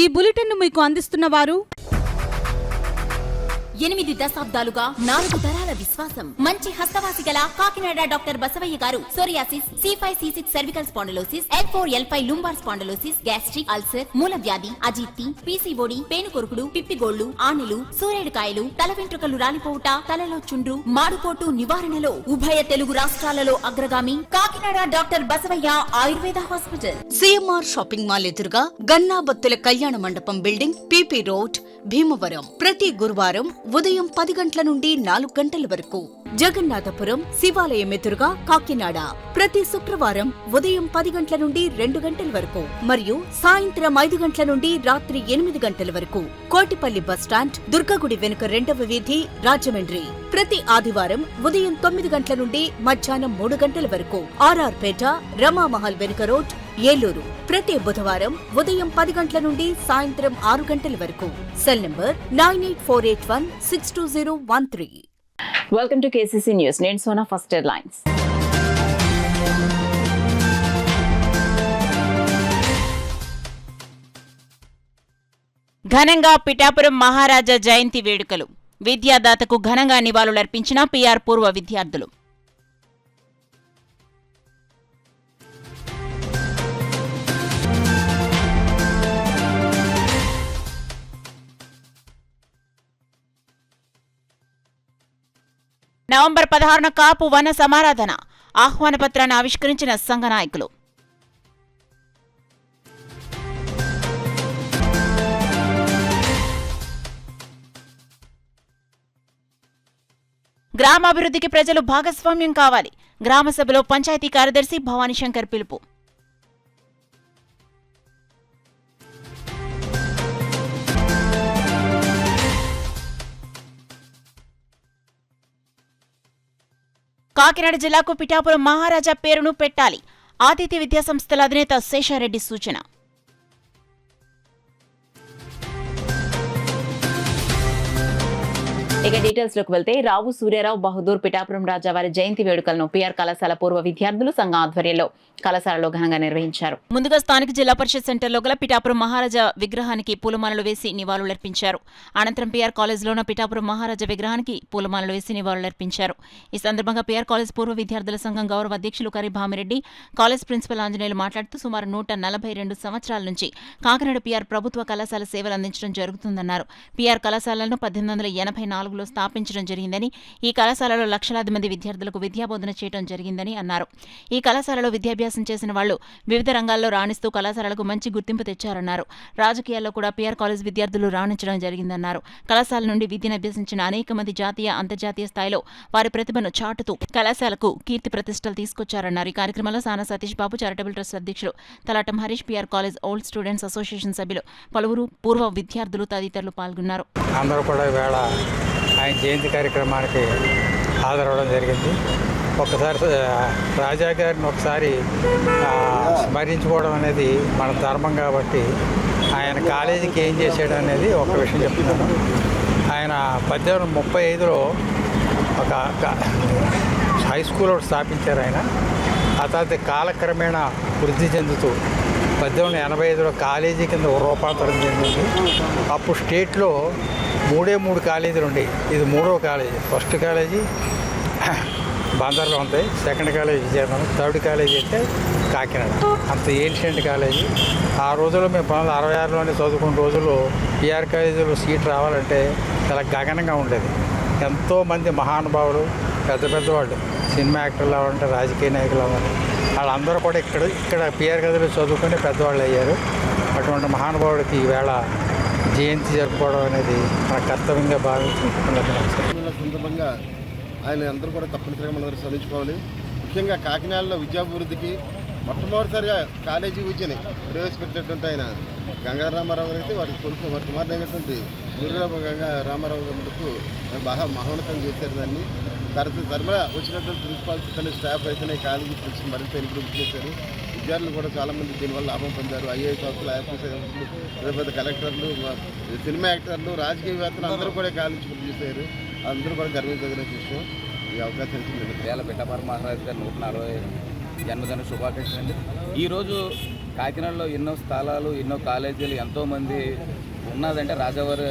ఈ బులెటిన్ మీకు అందిస్తున్న వారు 8 దశాబ్దాలుగా 4 తరాల విశ్వాసం. మంచి హస్తవాసి గల Kakinada doctor Basavayya garu psoriasis, C5C6 cervical spondylosis, L4L5 lumbar spondylosis, gastric ulcer, మూల వ్యాధి, అజీర్తి, పీసీఓడి, పేనుకొరుకుడు, పిప్పిగోళ్లు, ఆనెలు, సూరేడుకాయలు, తల వెంట్రుకలు రాలిపోవుట, తలలో చుండ్రు, మాడుకోటు నివారణలో ఉభయ తెలుగు రాష్ట్రాలలో అగ్రగామి Kakinada doctor Basavayya Ayurveda hospital. CMR shopping mall ఎదురుగా గన్నాబత్తుల కళ్యాణ మండపం బిల్డింగ్, పిపి రోడ్, భీమవరం. ప్రతి గురువారం ఉదయం 10 గంటల నుండి 4 గంటల వరకు. జగన్నాథపురం శివాలయం ఎదురుగా కాకినాడ ప్రతి శుక్రవారం ఉదయం 10 గంటల నుండి 2 గంటల వరకు మరియు సాయంత్రం 5 గంటల నుండి రాత్రి 8 గంటల వరకు. కోటిపల్లి బస్టాండ్, దుర్గగుడి వెనుక 2వ వీధి, రాజమండ్రి. ప్రతి ఆదివారం ఉదయం 9 గంటల నుండి మధ్యాహ్నం 3 గంటల వరకు. ఆర్ఆర్ పేట, రమామహల్ వెనుక రోడ్, ఏలూరు. ప్రతి బుధవారం ఉదయం 10 గంటల నుండి సాయంత్రం 6 గంటల వరకు. Cell number 9848162013. Welcome to KCC news. నేను సోనా. First headlines. ఘనంగా పిఠాపురం మహారాజా జయంతి వేడుకలు. విద్యాదాతకు ఘనంగా నివాళులర్పించిన పీఆర్ పూర్వ విద్యార్థులు. నవంబర్ 16న కాపు వన సమారాధన. ఆహ్వాన పత్రాన్ని ఆవిష్కరించిన సంఘ నాయకులు. గ్రామాభివృద్ధికి ప్రజలు భాగస్వామ్యం కావాలి. గ్రామ సభలో పంచాయతీ కార్యదర్శి భవానీశంకర్ పిలుపు. కాకినాడ జిల్లాకు పిఠాపురం మహారాజా పేరును పెట్టాలి. ఆతిథ్య విద్యాసంస్థల అధినేత శేషారెడ్డి సూచన. ఇక డీటెయిల్స్ లోకి వెళ్తే రావు సూర్యారావు బహదూర్ పిఠాపురం రాజా వారి జయంతి వేడుకలను పీఆర్ కళాశాల పూర్వ విద్యార్థులు సంఘం ఆధ్వర్యంలో కళాశాలలో ఘనంగా నిర్వహించారు. ముందుగా స్థానిక జిల్లా పరిషత్ సెంటర్లో గల పిఠాపురం మహారాజా విగ్రహానికి పూలమాలలు వేసి నివాళులర్పించారు. అనంతరం పీఆర్ కాలేజ్లోన పిఠాపురం మహారాజా విగ్రహానికి పూలమాలలు వేసి నివాళులర్పించారు. ఈ సందర్భంగా పీఆర్ కాలేజ్ పూర్వ విద్యార్థుల సంఘం గౌరవ అధ్యక్షులు కరి భామిరెడ్డి, కాలేజ్ ప్రిన్సిపల్ ఆంజనేయులు మాట్లాడుతూ సుమారు 142 సంవత్సరాల నుంచి కాకినాడ పీఆర్ ప్రభుత్వ కళాశాల సేవలు అందించడం జరుగుతుందన్నారు. పీఆర్ కళాశాలను 1884లో స్థాపించడం జరిగిందని, ఈ కళాశాలలో లక్షలాది మంది విద్యార్థులకు విద్యాబోధన చేయడం జరిగిందని అన్నారు. ఈ కళాశాలలో విద్యాభ్యాసం చేసిన వాళ్లు వివిధ రంగాల్లో రాణిస్తూ కళాశాలకు మంచి గుర్తింపు తెచ్చారన్నారు. రాజకీయాల్లో కూడా పీఆర్ కాలేజ్ విద్యార్థులు రాణించడం జరిగిందన్నారు. కళాశాల నుండి విద్యను అభ్యసించిన అనేక మంది జాతీయ, అంతర్జాతీయ స్థాయిలో వారి ప్రతిభను చాటుతూ కళాశాలకు కీర్తి ప్రతిష్టలు తీసుకొచ్చారన్నారు. ఈ కార్యక్రమంలో సానా సతీష్ బాబు, చారిటబుల్ ట్రస్ట్ అధ్యక్షులు Talatam Harish, PR college old students association సభ్యులు, పలువురు పూర్వ విద్యార్థులు తదితరులు పాల్గొన్నారు. అందరూ కూడా ఈవేళ ఆయన జయంతి కార్యక్రమానికి హాజరవడం జరిగింది. ఒకసారి రాజా గారిని ఒకసారి స్మరించుకోవడం అనేది మన ధర్మం కాబట్టి ఆయన కాలేజీకి ఏం చేశాడు అనేది ఒక విషయం చెప్తున్నాను. ఆయన 1835లో ఒక హై స్కూల్ ఒకటి స్థాపించారు ఆయన. ఆ తర్వాత కాలక్రమేణా వృద్ధి చెందుతూ 1885లో కాలేజీ కింద రూపాంతరం చెందింది. అప్పుడు స్టేట్లో 3 కాలేజీలు ఉండేవి. ఇది 3వ కాలేజీ. ఫస్ట్ కాలేజీ బందర్లో ఉంటాయి, second college Vizianagaram, third college అయితే కాకినాడ. అంత ఏన్షియంట్ కాలేజీ. ఆ రోజుల్లో మేము 1966లోనే చదువుకున్న రోజుల్లో పీఆర్ కాలేజీలో సీట్ రావాలంటే చాలా గగనంగా ఉండేది. ఎంతోమంది మహానుభావులు, పెద్దవాళ్ళు, సినిమా యాక్టర్లు అవ్వాలంటే, రాజకీయ నాయకులు అవ్వాలి, వాళ్ళందరూ కూడా ఇక్కడ పీఆర్ కాలేజీలో చదువుకొని పెద్దవాళ్ళు అయ్యారు. అటువంటి మహానుభావుడికి ఈవేళ జయంతి జరుపుకోవడం అనేది మన కర్తవ్యంగా భావించి సందర్భంగా ఆయన అందరూ కూడా తప్పనిసరిగా మనందరూ స్మరించుకోవాలి. ముఖ్యంగా కాకినాడలో విద్యాభివృద్ధికి మొట్టమొదటిసారిగా కాలేజీ విద్యని ప్రవేశపెట్టినటువంటి ఆయన గంగాధర రామారావు గారు అయితే వారి కొడుకు వారి కుమార్తె అయినటువంటి వీరరావు రామారావు గారికి బాగా మహోన్నతం చేశారు. దాన్ని తరమల వచ్చినటువంటి ప్రిన్సిపాల్స్ తన స్టాఫ్ అయితేనే కాలేజీ పిలిచి మరింత ఇంప్రూవ్ చేశారు. విద్యార్థులు కూడా చాలామంది దీనివల్ల లాభం పొందారు. ఐఏఎస్ ఆఫీసులు, ఐఎఫ్ఎస్ ఆఫీసులు, పెద్ద కలెక్టర్లు, సినిమా యాక్టర్లు, రాజకీయవేత్తలు అందరూ కూడా కాలేజీ పూర్తి చేశారు. అందరూ కూడా గర్వించదగిన విషయం. ఈ అవకాశం ఇచ్చింది. పిఠాపురం మహారాజు గారి 140వ జన్మదిన శుభాకాంక్షలు అండి. ఈరోజు కాకినాడలో ఎన్నో స్థలాలు, ఎన్నో కాలేజీలు, ఎంతోమంది ఉన్నదంటే రాజావారి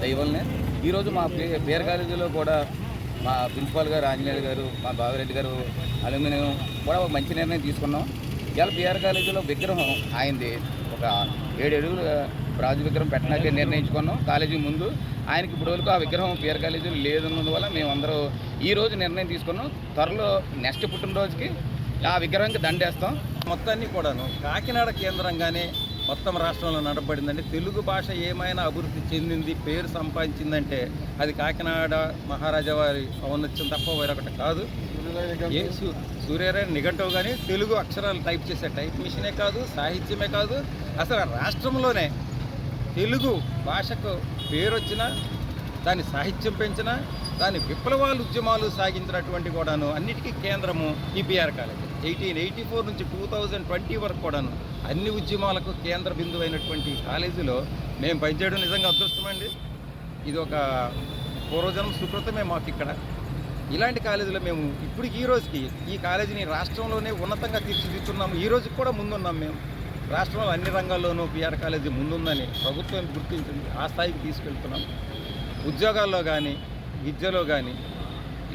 దైవల్నే. ఈరోజు మా పేరు కాలేజీలో కూడా మా ప్రిన్సిపాల్ గారు ఆంజనేయులు గారు, మా బావిరెడ్డి గారు అల్యూమినియం కూడా ఒక మంచి నిర్ణయం తీసుకున్నాం. ఇవాళ పిఆర్ కాలేజీలో విగ్రహం ఆయనది ఒక 7 అడుగులు రాజు విగ్రహం పెట్టడానికి నిర్ణయించుకున్నాం. కాలేజీ ముందు ఆయనకి ఇప్పుడు వరకు ఆ విగ్రహం పిఆర్ కాలేజీలో లేదన్నందువల్ల మేమందరూ ఈరోజు నిర్ణయం తీసుకున్నాం. త్వరలో నెక్స్ట్ పుట్టినరోజుకి ఆ విగ్రహానికి దండేస్తాం. మొత్తాన్ని కూడాను కాకినాడ కేంద్రంగానే మొత్తం రాష్ట్రంలో నడబడిందండి. తెలుగు భాష ఏమైనా అభివృద్ధి చెందింది, పేరు సంపాదించిందంటే అది కాకినాడ మహారాజా వారి ఔన్నత్యం తప్ప వేరొకటి కాదు. సూర్యరాయ నిఘంటువు కానీ తెలుగు అక్షరాలు టైప్ చేసే టైప్ మిషనే కాదు, సాహిత్యమే కాదు, అసలు రాష్ట్రంలోనే తెలుగు భాషకు పేరు వచ్చిన, దాని సాహిత్యం పెంచిన, దాని విప్లవాలు ఉద్యమాలు సాగించినటువంటి కూడాను అన్నిటికీ కేంద్రము ఈ పిఆర్ కాలేజ్. 1884 నుంచి 2020 వరకు కూడాను అన్ని ఉద్యమాలకు కేంద్ర బిందువు అయినటువంటి కాలేజీలో మేము పనిచేయడం నిజంగా అదృష్టమండి. ఇది ఒక పూర్వజన్మ సుకృతమే మాకు ఇక్కడ. ఇలాంటి కాలేజీలో మేము ఇప్పుడు ఈ రోజుకి ఈ కాలేజీని రాష్ట్రంలోనే ఉన్నతంగా తీర్చిదిద్దుతున్నాము. ఈ రోజుకి కూడా ముందున్నాం. మేము రాష్ట్రంలో అన్ని రంగాల్లోనూ పిఆర్ కాలేజీ ముందుందని ప్రభుత్వం గుర్తించింది. ఆ స్థాయికి తీసుకెళ్తున్నాం. ఉద్యోగాల్లో కానీ, విద్యలో కానీ,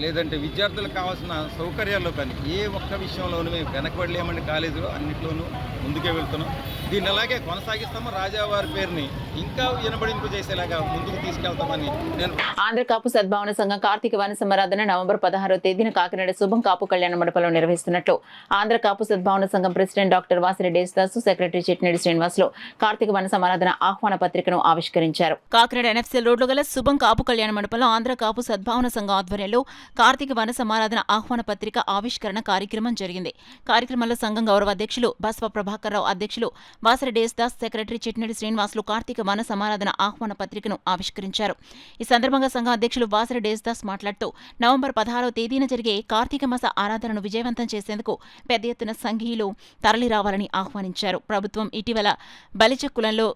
లేదంటే విద్యార్థులకు కావాల్సిన సౌకర్యాల్లో కానీ ఏ ఒక్క విషయంలోనూ మేము వెనకబడలేమండి. కాలేజీలో అన్నింటిలోనూ ముందుకే వెళ్తున్నాం. దీన్ని అలాగే కొనసాగిస్తాము. రాజావారి పేరుని ఇంకా వినబడింపు చేసేలాగా ముందుకు తీసుకెళ్తామని నేను. ఆంధ్ర కాపు సద్భావన సంఘం కార్తీక వన సమారాధన నవంబర్ 16వ తేదీన కాకినాడ శుభం కాపు కళ్యాణ మండపంలో నిర్వహిస్తున్నట్లు Andhra Kapu Sadbhavana Sangham president doctor Vasireddy Yesudasu, secretary Chitnedi Srinivasulu Karthika వన సమారాధన ఆహ్వాన పత్రికను ఆవిష్కరించారు. కాకినాడ ఎన్ఎఫ్సీఎల్ రోడ్లో గల శుభం కాపు కళ్యాణ మండపంలో ఆంధ్ర కాపు సద్భావన సంఘం ఆధ్వర్యంలో కార్తీక వన సమారాధన ఆహ్వాన పత్రిక ఆవిష్కరణ కార్యక్రమం జరిగింది. కార్యక్రమంలో సంఘం గౌరవ అధ్యక్షులు బస్వ ప్రభాకర్ రావు, అధ్యక్షులు వాసిరెడ్డి యేసుదాస్, సెక్రటరీ చిట్నేడి శ్రీనివాసులు కార్తీక వన సమారాధన ఆహ్వాన పత్రికను ఆవిష్కరించారు. ఈ సందర్భంగా సంఘం అధ్యక్షులు వాసిరెడ్డి యేసుదాస్ మాట్లాడుతూ నవంబర్ 16వ తేదీన జరిగే కార్తీక మాస ఆరాధనను విజయవంతం చేసేందుకు పెద్ద ఎత్తున సంఘీయులు తరలిరావాలని ఆహ్వానించారు. ప్రభుత్వం ఇటీవల బలిజ కులంలో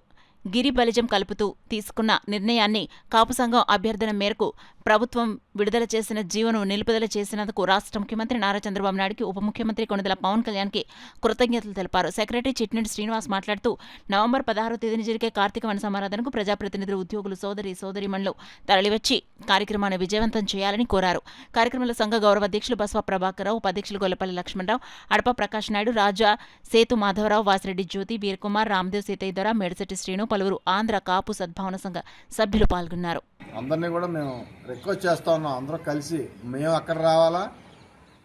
గిరి బలిజం కలుపుతూ తీసుకున్న నిర్ణయాన్ని కాపు సంఘం అభ్యర్థన మేరకు ప్రభుత్వం విడుదల చేసిన జీవోను నిలుపుదల చేసినందుకు రాష్ట్ర ముఖ్యమంత్రి నారా చంద్రబాబు నాయుడుకి, ఉప ముఖ్యమంత్రి కొణిదెల పవన్ కళ్యాణ్కి కృతజ్ఞతలు తెలిపారు. సెక్రటరీ చిట్నేడి శ్రీనివాస్ మాట్లాడుతూ నవంబర్ 16వ తేదీన జరిగే కార్తీక వన సమారాధనకు ప్రజాప్రతినిధులు, ఉద్యోగులు, సోదరీమణులు తరలివచ్చి కార్యక్రమాన్ని విజయవంతం చేయాలని కోరారు. కార్యక్రమంలో సంఘ గౌరవ అధ్యక్షులు బస్వ ప్రభాకర్ రావు, ఉపాధ్యక్షులు గొల్లపల్లి లక్ష్మణరావు, అడప ప్రకాష్ నాయుడు, రాజా, సేతు మాధవరావు, వాసిరెడ్డి జ్యోతి, వీరకుమార్, రామ్దేవ్, సీతయ్యదొర, మేడిశెట్టి శ్రీను, పలువురు ఆంధ్ర కాపు సద్భావన సంఘ సభ్యులు పాల్గొన్నారు. అందరినీ కూడా మేము రిక్వెస్ట్ చేస్తా ఉన్నాం, అందరూ కలిసి మేము అక్కడ రావాలా,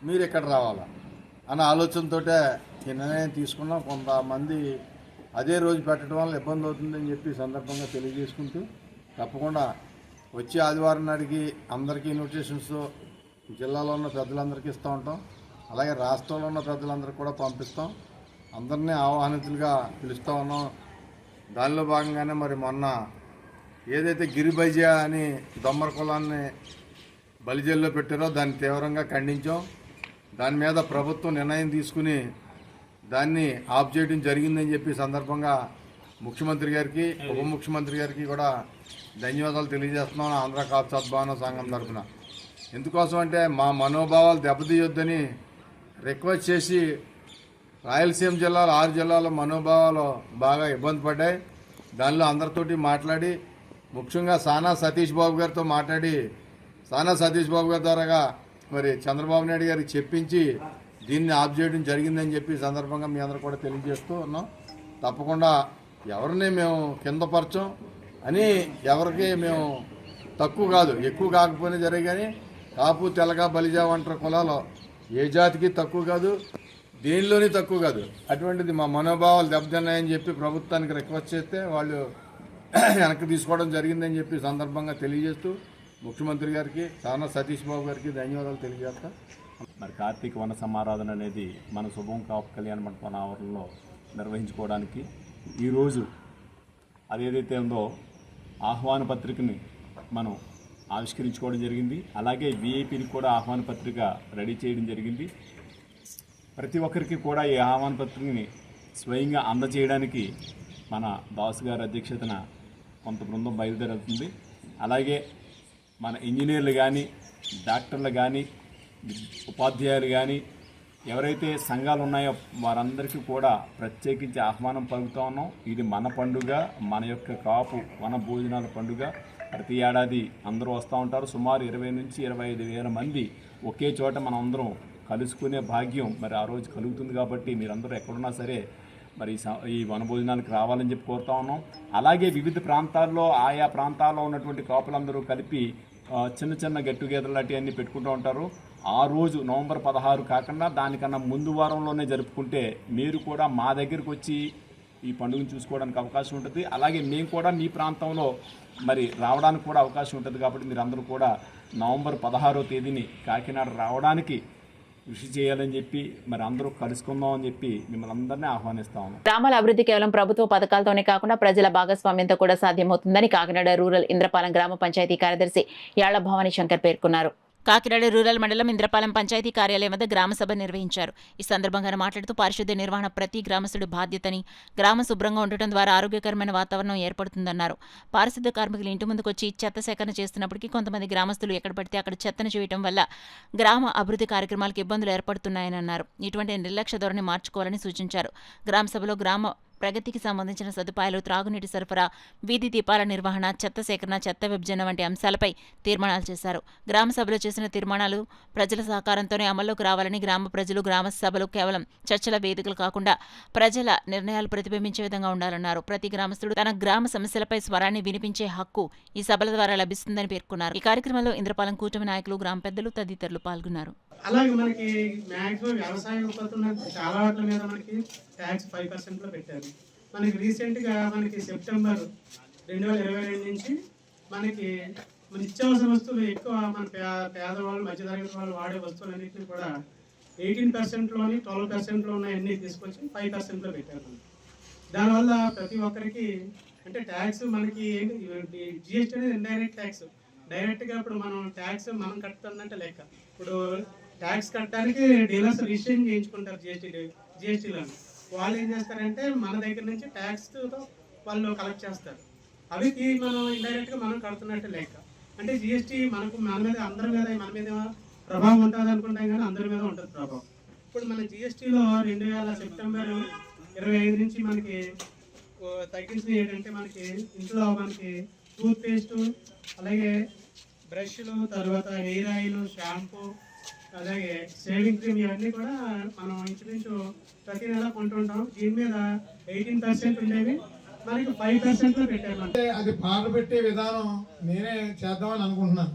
మీరు ఇక్కడ రావాలా అన్న ఆలోచనతో ఈ నిర్ణయం తీసుకున్నాం. కొంతమంది అదే రోజు పెట్టడం వల్ల ఇబ్బంది అవుతుందని చెప్పి సందర్భంగా తెలియజేసుకుంటూ తప్పకుండా వచ్చే ఆదివారం నాటికి అందరికీ ఇన్విటేషన్స్ జిల్లాలో ఉన్న పెద్దలందరికీ ఇస్తూ ఉంటాం. అలాగే రాష్ట్రంలో ఉన్న పెద్దలందరికీ కూడా పంపిస్తాం. అందరినీ ఆహ్వానితులుగా పిలుస్తూ ఉన్నాం. దానిలో భాగంగానే మరి మొన్న ఏదైతే గిరిబైజ అని దొమ్మర కులాన్ని బలిజల్లో పెట్టారో దాన్ని తీవ్రంగా ఖండించాం. దాని మీద ప్రభుత్వం నిర్ణయం తీసుకుని దాన్ని ఆఫ్ చేయడం జరిగిందని చెప్పి సందర్భంగా ముఖ్యమంత్రి గారికి, ఉప ముఖ్యమంత్రి గారికి కూడా ధన్యవాదాలు తెలియజేస్తున్నాం ఆంధ్ర కాపు సద్భావన సంఘం తరఫున. ఎందుకోసం అంటే మా మనోభావాలు దెబ్బతీయొద్దని రిక్వెస్ట్ చేసి రాయలసీమ జిల్లాలో 6 జిల్లాల మనోభావాలు బాగా ఇబ్బంది పడ్డాయి. దానిలో అందరితోటి మాట్లాడి ముఖ్యంగా సానా సతీష్ బాబు గారితో మాట్లాడి సానా సతీష్ బాబు గారి ద్వారాగా మరి చంద్రబాబు నాయుడు గారికి చెప్పించి దీన్ని ఆఫ్ చేయడం జరిగిందని చెప్పి సందర్భంగా మీ అందరూ కూడా తెలియజేస్తూ ఉన్నాం. తప్పకుండా ఎవరిని మేము కిందపరచం అని, ఎవరికి మేము తక్కువ కాదు, ఎక్కువ కాకపోయినా జరిగే, కానీ కాపు, తెలగ, బలిజ వంటి కులాలు ఏ జాతికి తక్కువ కాదు, దేనిలోని తక్కువ కాదు. అటువంటిది మా మనోభావాలు దెబ్బతిన్నాయని చెప్పి ప్రభుత్వానికి రిక్వెస్ట్ చేస్తే వాళ్ళు వెనక్కి తీసుకోవడం జరిగిందని చెప్పి సందర్భంగా తెలియజేస్తూ ముఖ్యమంత్రి గారికి, సానా సతీష్ బాబు గారికి ధన్యవాదాలు తెలియజేస్తా. మరి కార్తీక వన సమారాధన అనేది మన శుభం కాపు కళ్యాణ మండపం ఆవరణలో నిర్వహించుకోవడానికి ఈరోజు అదేదైతే ఉందో ఆహ్వాన పత్రికని మనం ఆవిష్కరించుకోవడం జరిగింది. అలాగే వీఐపీని కూడా ఆహ్వాన పత్రిక రెడీ చేయడం జరిగింది. ప్రతి ఒక్కరికి కూడా ఈ ఆహ్వాన పత్రికని స్వయంగా అందజేయడానికి మన దాసు గారి అధ్యక్షతన కొంత బృందం బయలుదేరుతుంది. అలాగే మన ఇంజనీర్లు కానీ, డాక్టర్లు కానీ, ఉపాధ్యాయులు కానీ, ఎవరైతే సంఘాలు ఉన్నాయో వారందరికీ కూడా ప్రత్యేకించి ఆహ్వానం పలుకుతా ఉన్నాం. ఇది మన పండుగ, మన యొక్క కాపు వన భోజనాల పండుగ. ప్రతి ఏడాది అందరూ వస్తూ ఉంటారు. సుమారు 20 నుంచి 25 వేల మంది ఒకే చోట మనం అందరం కలుసుకునే భాగ్యం మరి ఆ రోజు కలుగుతుంది. కాబట్టి మీరందరూ ఎక్కడున్నా సరే మరి ఈ వనభోజనానికి రావాలని చెప్పి కోరుతా ఉన్నాం. అలాగే వివిధ ప్రాంతాల్లో ఆయా ప్రాంతాల్లో ఉన్నటువంటి కాపులందరూ కలిపి చిన్న చిన్న గెట్ టుగెదర్ లాంటివి అన్నీ పెట్టుకుంటూ ఉంటారు. ఆ రోజు నవంబర్ 16 కాకుండా దానికన్నా ముందు వారంలోనే జరుపుకుంటే మీరు కూడా మా దగ్గరికి వచ్చి ఈ పండుగను చూసుకోవడానికి అవకాశం ఉంటుంది. అలాగే మేము కూడా మీ ప్రాంతంలో మరి రావడానికి కూడా అవకాశం ఉంటుంది. కాబట్టి మీరందరూ కూడా నవంబర్ 16వ తేదీని కాకినాడ రావడానికి కృషి చేయాలని చెప్పి మరి అందరూ కలుసుకుందాం అని చెప్పి మిమ్మల్ని అందరినీ ఆహ్వానిస్తాము. గ్రామాల అభివృద్ధి కేవలం ప్రభుత్వ పథకాలతోనే కాకుండా ప్రజల భాగస్వామ్యంతో కూడా సాధ్యమవుతుందని కాకినాడ రూరల్ ఇంద్రపాలెం గ్రామ పంచాయతీ కార్యదర్శి యాళ్ల భవానీ శంకర్ పేర్కొన్నారు. కాకినాడ రూరల్ మండలం ఇంద్రపాలెం పంచాయతీ కార్యాలయం వద్ద గ్రామసభ నిర్వహించారు. ఈ సందర్భంగా మాట్లాడుతూ పారిశుద్ధ్య నిర్వహణ ప్రతి గ్రామస్తుడి బాధ్యతని, గ్రామ శుభ్రంగా ఉండటం ద్వారా ఆరోగ్యకరమైన వాతావరణం ఏర్పడుతుందన్నారు. పారిశుద్ధ్య కార్మికులు ఇంటి ముందుకొచ్చి చెత్త సేకరణ చేస్తున్నప్పటికీ కొంతమంది గ్రామస్తులు ఎక్కడ పడితే అక్కడ చెత్తను చేయడం వల్ల గ్రామ అభివృద్ధి కార్యక్రమాలకు ఇబ్బందులు ఏర్పడుతున్నాయని అన్నారు. ఇటువంటి నిర్లక్ష్య ధోరణి మార్చుకోవాలని సూచించారు. గ్రామసభలో గ్రామ ప్రగతికి సంబంధించిన సదుపాయాలు, త్రాగునీటి సరఫరా, వీధి దీపాల నిర్వహణ, చెత్త సేకరణ, చెత్త విభజన వంటి అంశాలపై తీర్మానాలు చేశారు. గ్రామ సభలో చేసిన తీర్మానాలు ప్రజల సహకారంతోనే అమల్లోకి రావాలని, గ్రామ ప్రజలు గ్రామ సభలు కేవలం చర్చల వేదికలు కాకుండా ప్రజల నిర్ణయాలు ప్రతిబింబించే విధంగా ఉండాలన్నారు. ప్రతి గ్రామస్తుడు తన గ్రామ సమస్యలపై స్వరాన్ని వినిపించే హక్కు ఈ సభల ద్వారా లభిస్తుందని పేర్కొన్నారు. ఈ కార్యక్రమంలో ఇంద్రపాలెం కూటమి నాయకులు, గ్రామ పెద్దలు తదితరులు పాల్గొన్నారు. అలాగే మనకి మ్యాక్సిమం వ్యవసాయ ఉత్పత్తుల చాలా వాటి మీద మనకి ట్యాక్స్ 5% పెట్టారు. మనకి రీసెంట్గా మనకి సెప్టెంబర్ 2022 నుంచి మనకి మన నిత్యావసర వస్తువులు ఎక్కువ మన పేదవాళ్ళు, మధ్యతరగతి వాళ్ళు వాడే వస్తువులన్నింటినీ కూడా 18%లోని 12%లో ఉన్నాయన్నీ తీసుకొచ్చి 5%లో పెట్టారు. దానివల్ల ప్రతి ఒక్కరికి అంటే ట్యాక్స్ మనకి జిఎస్టీ అనేది ఇండైరెక్ట్ ట్యాక్స్. డైరెక్ట్గా ఇప్పుడు మనం ట్యాక్స్ మనం కట్టుతున్నట్టే లెక్క. ఇప్పుడు ట్యాక్స్ కట్టడానికి డీలర్స్ రిజిస్ట్రేషన్ చేయించుకుంటారు జిఎస్టీలో. వాళ్ళు ఏం చేస్తారంటే మన దగ్గర నుంచి ట్యాక్స్తో వాళ్ళు కలెక్ట్ చేస్తారు. అవి మనం ఇండైరెక్ట్గా మనం కడుతున్నట్టు లెక్క. అంటే జిఎస్టీ మన మీద అందరి మీద మన మీద ప్రభావం ఉంటుంది అనుకుంటాం, కానీ అందరి మీద ఉంటుంది ప్రభావం. ఇప్పుడు మన జిఎస్టీలో 2000 సెప్టెంబర్ 25 నుంచి మనకి తగ్గించినవి ఏంటంటే మనకి ఇంట్లో మనకి టూత్ పేస్టు, అలాగే బ్రష్లు, తర్వాత హెయిర్ ఆయిల్, షాంపూ, అలాగే షేవింగ్ క్రీమ్ ఇవన్నీ కూడా మనం ఇంచుమించు ప్రతి నెల కొంటుంటాం. దీని మీద 18% ఉండేవి మనకి 5%లో పెట్టారు. అంటే అది పాట పెట్టే విధానం నేనే చేద్దామని అనుకుంటున్నాను.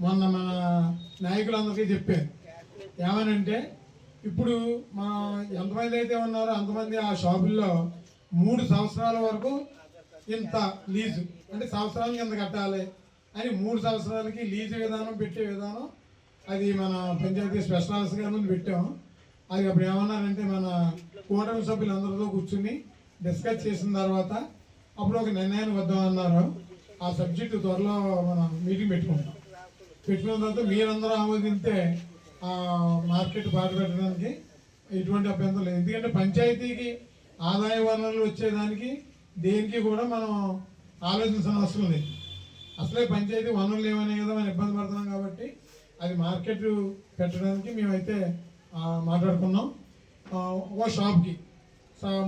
మొన్న మన నాయకులందరికీ చెప్పాను ఏమనంటే, ఇప్పుడు మనం ఎంతమంది అయితే ఉన్నారో అంతమంది ఆ షాపుల్లో 3 సంవత్సరాల వరకు ఇంత లీజు, అంటే సంవత్సరానికి ఇంత కట్టాలి అని 3 సంవత్సరాలకి లీజు విధానం పెట్టే విధానం అది మన పంచాయతీ స్పెషల్ ఆఫీసర్ గారి ముందు పెట్టాము. అది అప్పుడు ఏమన్నారంటే మన కూటమి సభ్యులందరితో కూర్చుని డిస్కస్ చేసిన తర్వాత అప్పుడు ఒక నిర్ణయానికి వద్దామన్నారు. ఆ సబ్జెక్టు త్వరలో మనం మీటింగ్ పెట్టుకుంటాం. పెట్టుకున్న తర్వాత మీరందరూ ఆమోదింతే ఆ మార్కెట్ పాట పెట్టడానికి ఎటువంటి అభ్యంతరం లేదు. ఎందుకంటే పంచాయతీకి ఆదాయ వనరులు వచ్చేదానికి దేనికి కూడా మనం ఆలోచించిన అవసరం లేదు. అసలే పంచాయతీ వనరులు ఏమనే కదా మనం ఇబ్బంది పడుతున్నాం. కాబట్టి అది మార్కెట్ పెట్టడానికి మేమైతే మాట్లాడుకున్నాం. ఒక షాప్కి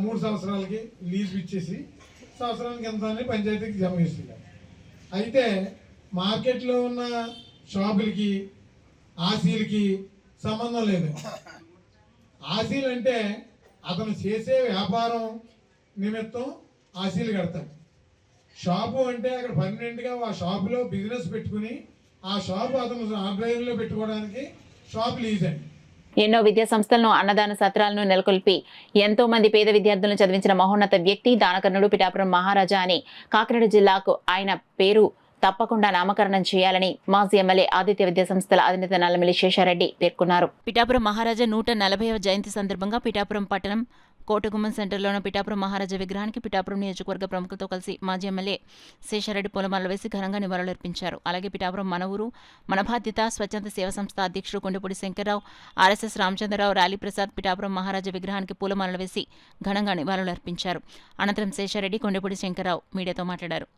3 సంవత్సరాలకి లీజ్ ఇచ్చేసి సంవత్సరానికి ఎంత అని పంచాయతీకి జమ చేస్తుంది. అయితే మార్కెట్లో ఉన్న షాపులకి ఆశీలకి సంబంధం లేదు. ఆశీలు అంటే అతను చేసే వ్యాపారం నిమిత్తం ఆశీలు కడతాడు. షాపు అంటే అక్కడ పర్మనెంట్గా ఆ షాపులో బిజినెస్ పెట్టుకుని ఆ షాపు అతను ఆర్డర్లో పెట్టుకోవడానికి షాప్ లీజ్ అండి. ఎన్నో విద్యా సంస్థలను, అన్నదాన సత్రాలను నెలకొల్పి ఎంతో మంది పేద విద్యార్థులను చదివించిన మహోన్నత వ్యక్తి దానకర్ణుడు పిఠాపురం మహారాజా అని కాకినాడ జిల్లాకు ఆయన పేరు తప్పకుండా నామకరణం చేయాలని మాజీ ఎమ్మెల్యే ఆదిత్య విద్యా సంస్థల అధినేత నల్లమిల్లి శేషారెడ్డి పేర్కొన్నారు. పిఠాపురం మహారాజా 140వ జయంతి సందర్భంగా పిఠాపురం పట్టణం కోటగుమ్మం సెంటర్లోని పిఠాపురం మహారాజా విగ్రహానికి పిఠాపురం నియోజకవర్గ ప్రముఖులతో కలిసి మాజీ ఎమ్మెల్యే శేషారెడ్డి పూలమాలలు వేసి ఘనంగా నివాళులర్పించారు. అలాగే పిఠాపురం మన ఊరు మన బాధ్యత స్వచ్ఛంద సేవా సంస్థ అధ్యక్షుడు కొండపూడి శంకర్రావు, ఆర్ఎస్ఎస్ రామచంద్రరావు, రాలి ప్రసాద్ పిఠాపురం మహారాజా విగ్రహానికి పూలమాలలు వేసి ఘనంగా నివాళులర్పించారు. అనంతరం శేషారెడ్డి, కొండపూడి శంకర్రావు మీడియాతో మాట్లాడారు.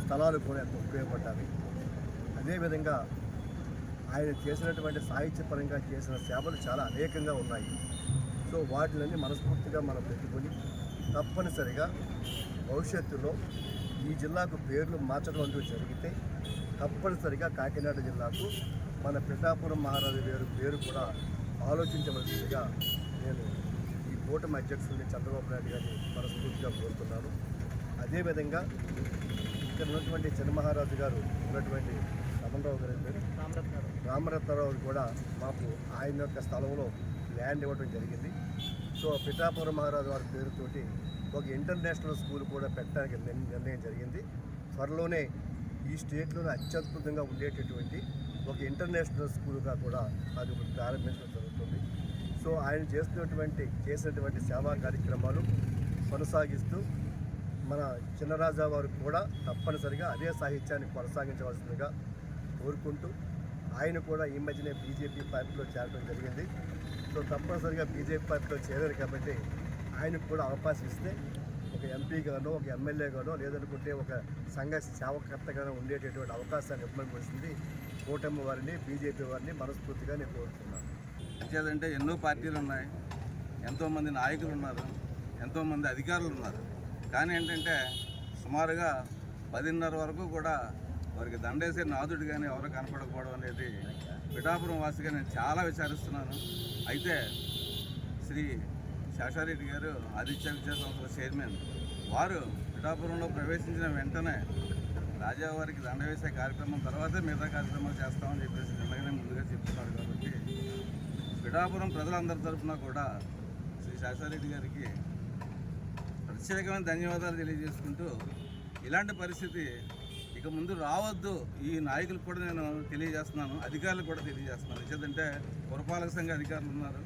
స్థలాలు కూడా ఎంతో ఉపయోగపడ్డాయి. అదేవిధంగా ఆయన చేసినటువంటి సాహిత్యపరంగా చేసిన సేవలు చాలా అనేకంగా ఉన్నాయి. సో వాటిని మనస్ఫూర్తిగా మనం పెట్టుకొని తప్పనిసరిగా భవిష్యత్తులో ఈ జిల్లాకు పేర్లు మార్చడం అంటూ జరిగితే తప్పనిసరిగా కాకినాడ జిల్లాకు మన పిఠాపురం మహారాజు గారి పేరు కూడా ఆలోచించవలసిందిగా నేను ఈ కూటమి అధ్యక్షుడిని చంద్రబాబు నాయుడు గారిని మనస్ఫూర్తిగా కోరుతున్నాను. అదేవిధంగా ఇక్కడ ఉన్నటువంటి చిన్నమహారాజు గారు ఉన్నటువంటి రమణరావు గారు రామరత్నరావు కూడా మాకు ఆయన యొక్క స్థలంలో ల్యాండ్ ఇవ్వడం జరిగింది. సో పిఠాపురం మహారాజు వారి పేరుతోటి ఒక ఇంటర్నేషనల్ స్కూల్ కూడా పెట్టడానికి నిర్ణయం జరిగింది. త్వరలోనే ఈ స్టేట్లోనే అత్యద్భుతంగా ఉండేటటువంటి ఒక ఇంటర్నేషనల్ స్కూల్గా కూడా అది ప్రారంభించడం జరుగుతుంది. సో ఆయన చేసినటువంటి సేవా కార్యక్రమాలు కొనసాగిస్తూ మన చిన్నరాజా వారు కూడా తప్పనిసరిగా అదే సాహిత్యాన్ని కొనసాగించవలసిందిగా కోరుకుంటూ ఆయన కూడా ఈ మధ్యనే బీజేపీ పార్టీలో చేరడం జరిగింది. సో తప్పనిసరిగా బీజేపీ పార్టీలో చేరారు కాబట్టి ఆయనకు కూడా అవకాశం ఇస్తే ఒక ఎంపీగానో ఒక ఎమ్మెల్యేగానో లేదనుకుంటే ఒక సంఘ సేవకర్తగానో ఉండేటటువంటి అవకాశాన్ని ఇవ్వవలసింది కూటమి వారిని బీజేపీ వారిని మనస్ఫూర్తిగా నేను కోరుతున్నాను. అంతేదంటే ఎన్నో పార్టీలు ఉన్నాయి, ఎంతోమంది నాయకులు ఉన్నారు, ఎంతోమంది అధికారులు ఉన్నారు. కానీ ఏంటంటే సుమారుగా 10:30 వరకు కూడా వారికి దండేసే నాదుడు కానీ ఎవరు కనపడకపోవడం అనేది పిఠాపురం వాసిగా నేను చాలా విచారిస్తున్నాను. అయితే శ్రీ శేషారెడ్డి గారు ఆదిత్య విద్యా సంస్థల చైర్మన్ వారు పిఠాపురంలో ప్రవేశించిన వెంటనే రాజావారికి దండ వేసే కార్యక్రమం తర్వాతే మిగతా కార్యక్రమాలు చేస్తామని చెప్పేసి నిన్నగానే ముందుగా చెప్తున్నారు. కాబట్టి పిఠాపురం ప్రజలందరి తరఫున కూడా శ్రీ శేషారెడ్డి గారికి ప్రత్యేకమైన ధన్యవాదాలు తెలియజేసుకుంటూ ఇలాంటి పరిస్థితి ఇక ముందు రావద్దు ఈ నాయకులకు కూడా నేను తెలియజేస్తున్నాను, అధికారులకు కూడా తెలియజేస్తున్నాను. ఎందుకంటే పురపాలక సంఘ అధికారులు ఉన్నారు,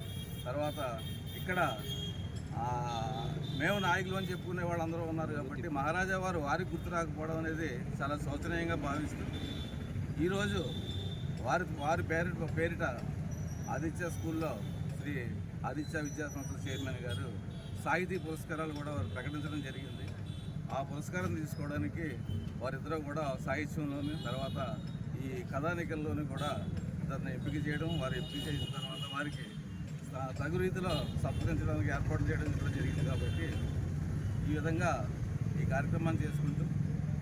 తర్వాత ఇక్కడ మేము నాయకులు అని చెప్పుకునే వాళ్ళందరూ ఉన్నారు. కాబట్టి మహారాజా వారు వారికి గుర్తు రాకపోవడం అనేది చాలా శోచనీయంగా భావిస్తూ ఈరోజు వారి పేరిట ఆదిత్య స్కూల్లో శ్రీ ఆదిత్య విద్యా సంస్థల చైర్మన్ గారు సాహితీ పురస్కారాలు కూడా వారు ప్రకటించడం జరిగింది. ఆ పురస్కారం తీసుకోవడానికి వారిద్దరూ కూడా సాహిత్యంలోని తర్వాత ఈ కథానికల్లోని కూడా దాన్ని ఎంపిక చేయడం, వారు ఎంపిక చేసిన తర్వాత వారికి తగు రీతిలో సత్కరించడానికి ఏర్పాటు చేయడం కూడా జరిగింది. కాబట్టి ఈ విధంగా ఈ కార్యక్రమాన్ని చేసుకుంటూ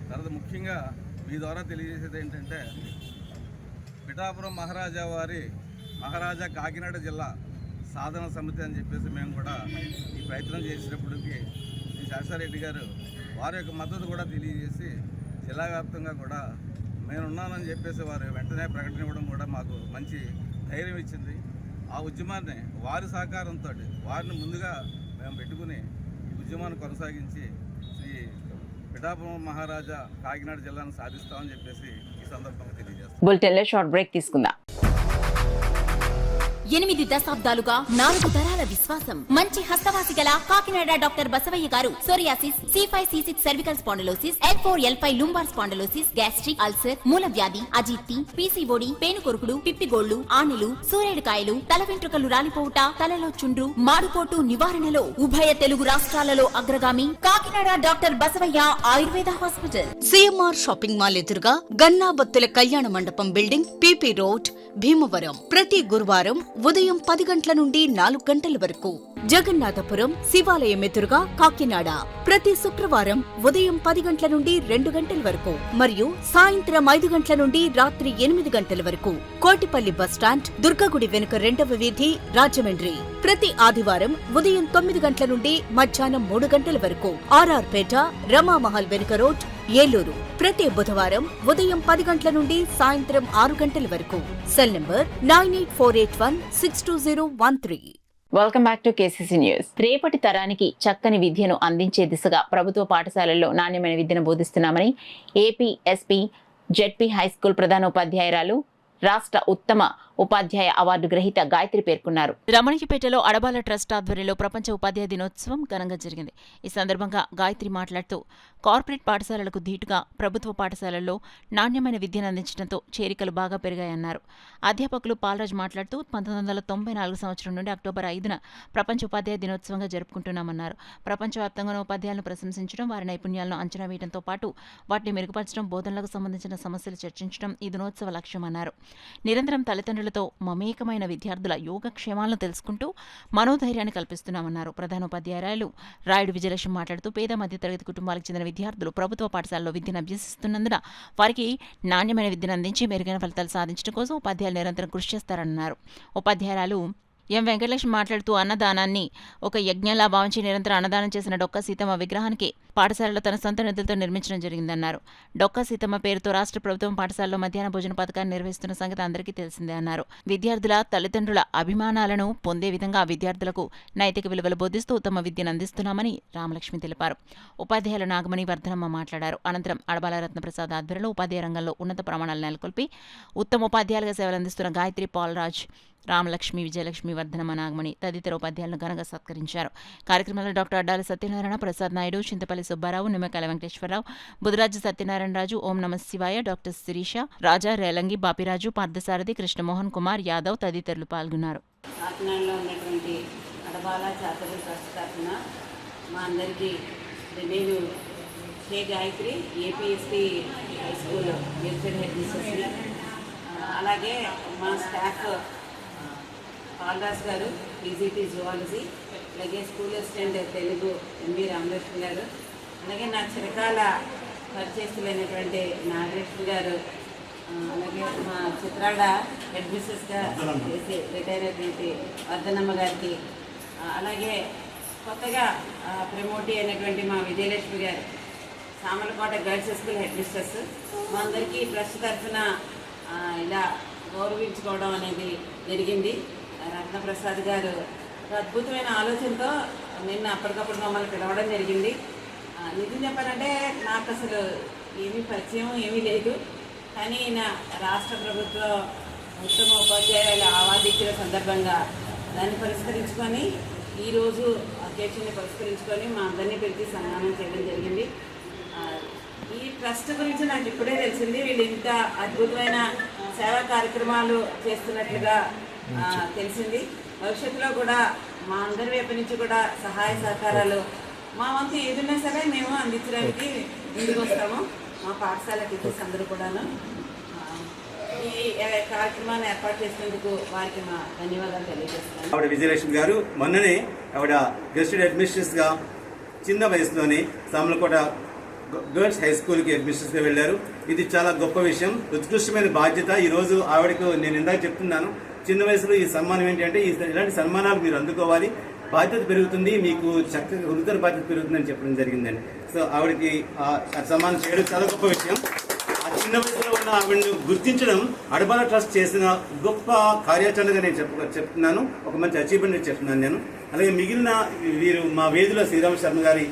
తర్వాత ముఖ్యంగా మీ ద్వారా తెలియజేసేది ఏంటంటే పిఠాపురం మహారాజా కాకినాడ జిల్లా సాధన సమితి అని చెప్పేసి మేము కూడా ఈ ప్రయత్నం చేసినప్పటికీ శ్రీ శేషారెడ్డి గారు వారి యొక్క మద్దతు కూడా తెలియజేసి జిల్లా వ్యాప్తంగా కూడా నేనున్నానని చెప్పేసి వారు వెంటనే ప్రకటన ఇవ్వడం కూడా మాకు మంచి ధైర్యం ఇచ్చింది. ఆ ఉద్యమాన్ని వారి సహకారంతో వారిని ముందుగా మేము పెట్టుకుని ఈ ఉద్యమాన్ని కొనసాగించి శ్రీ పిఠాపురం మహారాజా కాకినాడ జిల్లాను సాధిస్తామని చెప్పేసి ఈ సందర్భంగా తెలియజేస్తాం. బులెటిన్లో షార్ట్ బ్రేక్ తీసుకుందాం. 8 దశాబ్దాలుగా 4 తరాల విశ్వాసం మంచి హస్తవాసి గల Kakinada doctor Basavayya garu psoriasis, C5C6 cervical spondylosis, L4L5 lumbar spondylosis, gastric ulcer, మూల వ్యాధి, అజీర్తి, PCOD, పేనుకొరుకుడు, పిప్పిగోళ్లు, ఆనెలు, సూరేడుకాయలు, తల వెంట్రుకలు రాలిపోవుట, తలలో చుండ్రు, మాడుపోటు నివారణలో ఉభయ తెలుగు రాష్ట్రాలలో అగ్రగామి Kakinada doctor Basavayya Ayurveda hospital. CMR shopping mall ఎదురుగా గన్నాబత్తుల కళ్యాణ మండపం బిల్డింగ్, PP రోడ్, భీమవరం. ప్రతి గురువారం ఉదయం 10 గంటల నుండి 4 గంటల వరకు. జగన్నాథపురం శివాలయం ఎదురుగా కాకినాడ ప్రతి శుక్రవారం ఉదయం 10 గంటల నుండి 2 గంటల వరకు మరియు సాయంత్రం 5 గంటల నుండి రాత్రి 8 గంటల వరకు. కోటిపల్లి బస్టాండ్, దుర్గగుడి వెనుక 2వ వీధి, రాజమండ్రి ప్రతి ఆదివారం ఉదయం 9 గంటల నుండి మధ్యాహ్నం 3 గంటల వరకు. RR పేట, రమామహల్ వెనుక రోడ్, ఏలూరు ప్రతి బుధవారం ఉదయం 10 గంటల నుండి సాయంత్రం 6 గంటల వరకు. Cell number 9848162013. Welcome back to KCC news. రేపటి తరానికి చక్కని విద్యను అందించే దిశగా ప్రభుత్వ పాఠశాలల్లో నాణ్యమైన విద్యను బోధిస్తున్నామని ఏపీ SP జెడ్పీ హైస్కూల్ ప్రధానోపాధ్యాయురాలు, రాష్ట్ర ఉత్తమ ఉపాధ్యాయ అవార్డు గ్రహీత గాయత్రి పేర్కొన్నారు. రమణికిపేటలో అడబాల ట్రస్ట్ ఆధ్వర్యంలో ప్రపంచ ఉపాధ్యాయ దినోత్సవం ఘనంగా జరిగింది. ఈ సందర్భంగా గాయత్రి మాట్లాడుతూ కార్పొరేట్ పాఠశాలలకు ధీటుగా ప్రభుత్వ పాఠశాలల్లో నాణ్యమైన విద్యను అందించడంతో చేరికలు బాగా పెరిగాయన్నారు. అధ్యాపకులు పాలరాజు మాట్లాడుతూ 1994 సంవత్సరం నుండి అక్టోబర్ 5న ప్రపంచ ఉపాధ్యాయ దినోత్సవంగా జరుపుకుంటున్నామన్నారు. ప్రపంచవ్యాప్తంగా ఉపాధ్యాయులను ప్రశంసించడం, వారి నైపుణ్యాలను అంచనా వేయడంతో పాటు వాటిని మెరుగుపరచడం, బోధనలకు సంబంధించిన సమస్యలు చర్చించడం ఈ దినోత్సవ లక్ష్యమన్నారు. నిరంతరం తల్లిదండ్రులతో మమేకమైన విద్యార్థుల యోగక్షేమాలను తెలుసుకుంటూ మనోధైర్యాన్ని కల్పిస్తున్నామన్నారు. ప్రధానోపాధ్యాయురాలు రాయుడు విజయలక్ష్మి మాట్లాడుతూ పేద మధ్యతరగతి కుటుంబాలకు చెందిన విద్యార్థులు ప్రభుత్వ పాఠశాలలో విద్యను అభ్యసిస్తున్నందున వారికి నాణ్యమైన విద్యను అందించి మెరుగైన ఫలితాలు సాధించడం కోసం ఉపాధ్యాయులు నిరంతరం కృషి చేస్తారన్నారు. ఉపాధ్యాయురాలు ఎం వెంకటలక్ష్మి మాట్లాడుతూ అన్నదానాన్ని ఒక యజ్ఞంలా భావించి నిరంతరం అన్నదానం చేసిన డొక్కా సీతమ్మ విగ్రహానికి పాఠశాలలో తన సొంత నిధులతో నిర్మించడం జరిగిందన్నారు. డొక్కా సీతమ్మ పేరుతో రాష్ట్ర ప్రభుత్వం పాఠశాలలో మధ్యాహ్న భోజన పథకాన్ని నిర్వహిస్తున్న సంగతి అందరికీ తెలిసిందే అన్నారు. విద్యార్థుల తల్లిదండ్రుల అభిమానాలను పొందే విధంగా విద్యార్థులకు నైతిక విలువలు బోధిస్తూ ఉత్తమ విద్యను అందిస్తున్నామని రామలక్ష్మి తెలిపారు. ఉపాధ్యాయులు నాగమణి వర్ధనమ్మ మాట్లాడారు. అనంతరం అడబాల రత్నప్రసాద్ ఆధ్వర్యంలో ఉపాధ్యాయ రంగంలో ఉన్నత ప్రమాణాలు నెలకొల్పి ఉత్తమ ఉపాధ్యాయులుగా సేవలందిస్తున్న గాయత్రి, పాలరాజ్, రామలక్ష్మి, విజయలక్ష్మి, వర్ధనమ్మ, నాగమణి తదితర ఉపాధ్యాయులను ఘనంగా సత్కరించారు. కార్యక్రమంలో డాక్టర్ అడ్డాల సత్యనారాయణ, ప్రసాద్ నాయుడు, చింతపల్లి సుబ్బారావు, నిమ్మకాయల వెంకటేశ్వరరావు, బుధరాజు సత్యనారాయణ రాజు, ఓం నమ శివాయ, డాక్టర్ శిరీష, రాజా, రేలంగి, బాపిరాజు, పార్థసారథి, కృష్ణమోహన్ కుమార్ యాదవ్ తదితరులు పాల్గొన్నారు. కాకినాడలో ఉన్నటువంటి అడబాల చారిటబుల్ ట్రస్ట్ తరఫున మా అందరికీ నేను K Gayathri, APSP high school welfare head మిస్సెస్ని, అలాగే మా staff Palaraj garu, PGT zoology, అలాగే school assistant Telugu MB Ramalakshmi garu, అలాగే నా చిరకాల పరిచయస్తులైనటువంటి నాగలక్ష్మి గారు, అలాగే మా చిత్రాడ హెడ్ మిస్సెస్గా చేసి రిటైర్ అయినటువంటి వర్ధనమ్మ గారికి, అలాగే కొత్తగా ప్రమోటీ అయినటువంటి మా విజయలక్ష్మి గారు, Samalkot girls school head misters, మా అందరికీ ట్రస్ట్ తరఫున ఇలా గౌరవించుకోవడం అనేది జరిగింది. రత్నప్రసాద్ గారు అద్భుతమైన ఆలోచనతో నిన్న అప్పటికప్పుడు మమ్మల్ని పిలవడం జరిగింది. నిజం చెప్పాలంటే నాకు అసలు ఏమీ పరిచయం ఏమీ లేదు, కానీ నా రాష్ట్ర ప్రభుత్వం ఉత్తమ ఉపాధ్యాయుల అవార్డు ఇచ్చిన సందర్భంగా దాన్ని పురస్కరించుకొని ఈరోజు అకేషన్ని పురస్కరించుకొని మా అందరినీ పిలిచి సన్మానం చేయడం జరిగింది. ఈ ట్రస్ట్ గురించి నాకు ఇప్పుడే తెలిసింది. వీళ్ళు ఇంత అద్భుతమైన సేవా కార్యక్రమాలు చేస్తున్నట్లుగా తెలిసింది. భవిష్యత్తులో కూడా మా అందరి వైపు నుంచి కూడా సహాయ సహకారాలు మా వంతు ఏదున్నా సరే మేము అందించడానికి ముందుకు వస్తాము. మా పాఠశాల టీచర్స్ అందరూ కూడాను ఈ కార్యక్రమాన్ని ఏర్పాటు చేసినందుకు వారికి మా ధన్యవాదాలు తెలియజేస్తాను. ఆవిడ విజయలక్ష్మి గారు మొన్ననే ఆవిడ గెస్టెడ్ అడ్మినిస్ట్రేటర్స్గా చిన్న వయసులోనే సామలకోట గర్ల్స్ హై స్కూల్కి అడ్మినిస్ట్రేటర్స్గా వెళ్ళారు. ఇది చాలా గొప్ప విషయం, ఉత్కృష్టమైన బాధ్యత. ఈరోజు ఆవిడకు నేను ఇందాక చెప్తున్నాను, చిన్న వయసులో ఈ సన్మానం ఏంటి అంటే ఇలాంటి సన్మానాలు మీరు అందుకోవాలి, బాధ్యత పెరుగుతుంది, మీకు చక్కగా గురుతర బాధ్యత పెరుగుతుందని చెప్పడం జరిగిందండి. సో ఆవిడకి సన్మానం చేయడం చాలా గొప్ప విషయం. ఆ చిన్న వయసులో ఉన్న ఆవిడను గుర్తించడం అడబాల ట్రస్ట్ చేసిన గొప్ప కార్యాచరణగా నేను చెప్తున్నాను, ఒక మంచి అచీవ్మెంట్ చెప్తున్నాను నేను. అలాగే మిగిలిన వీరు మా వేదిలో శ్రీరామ శర్మ గారి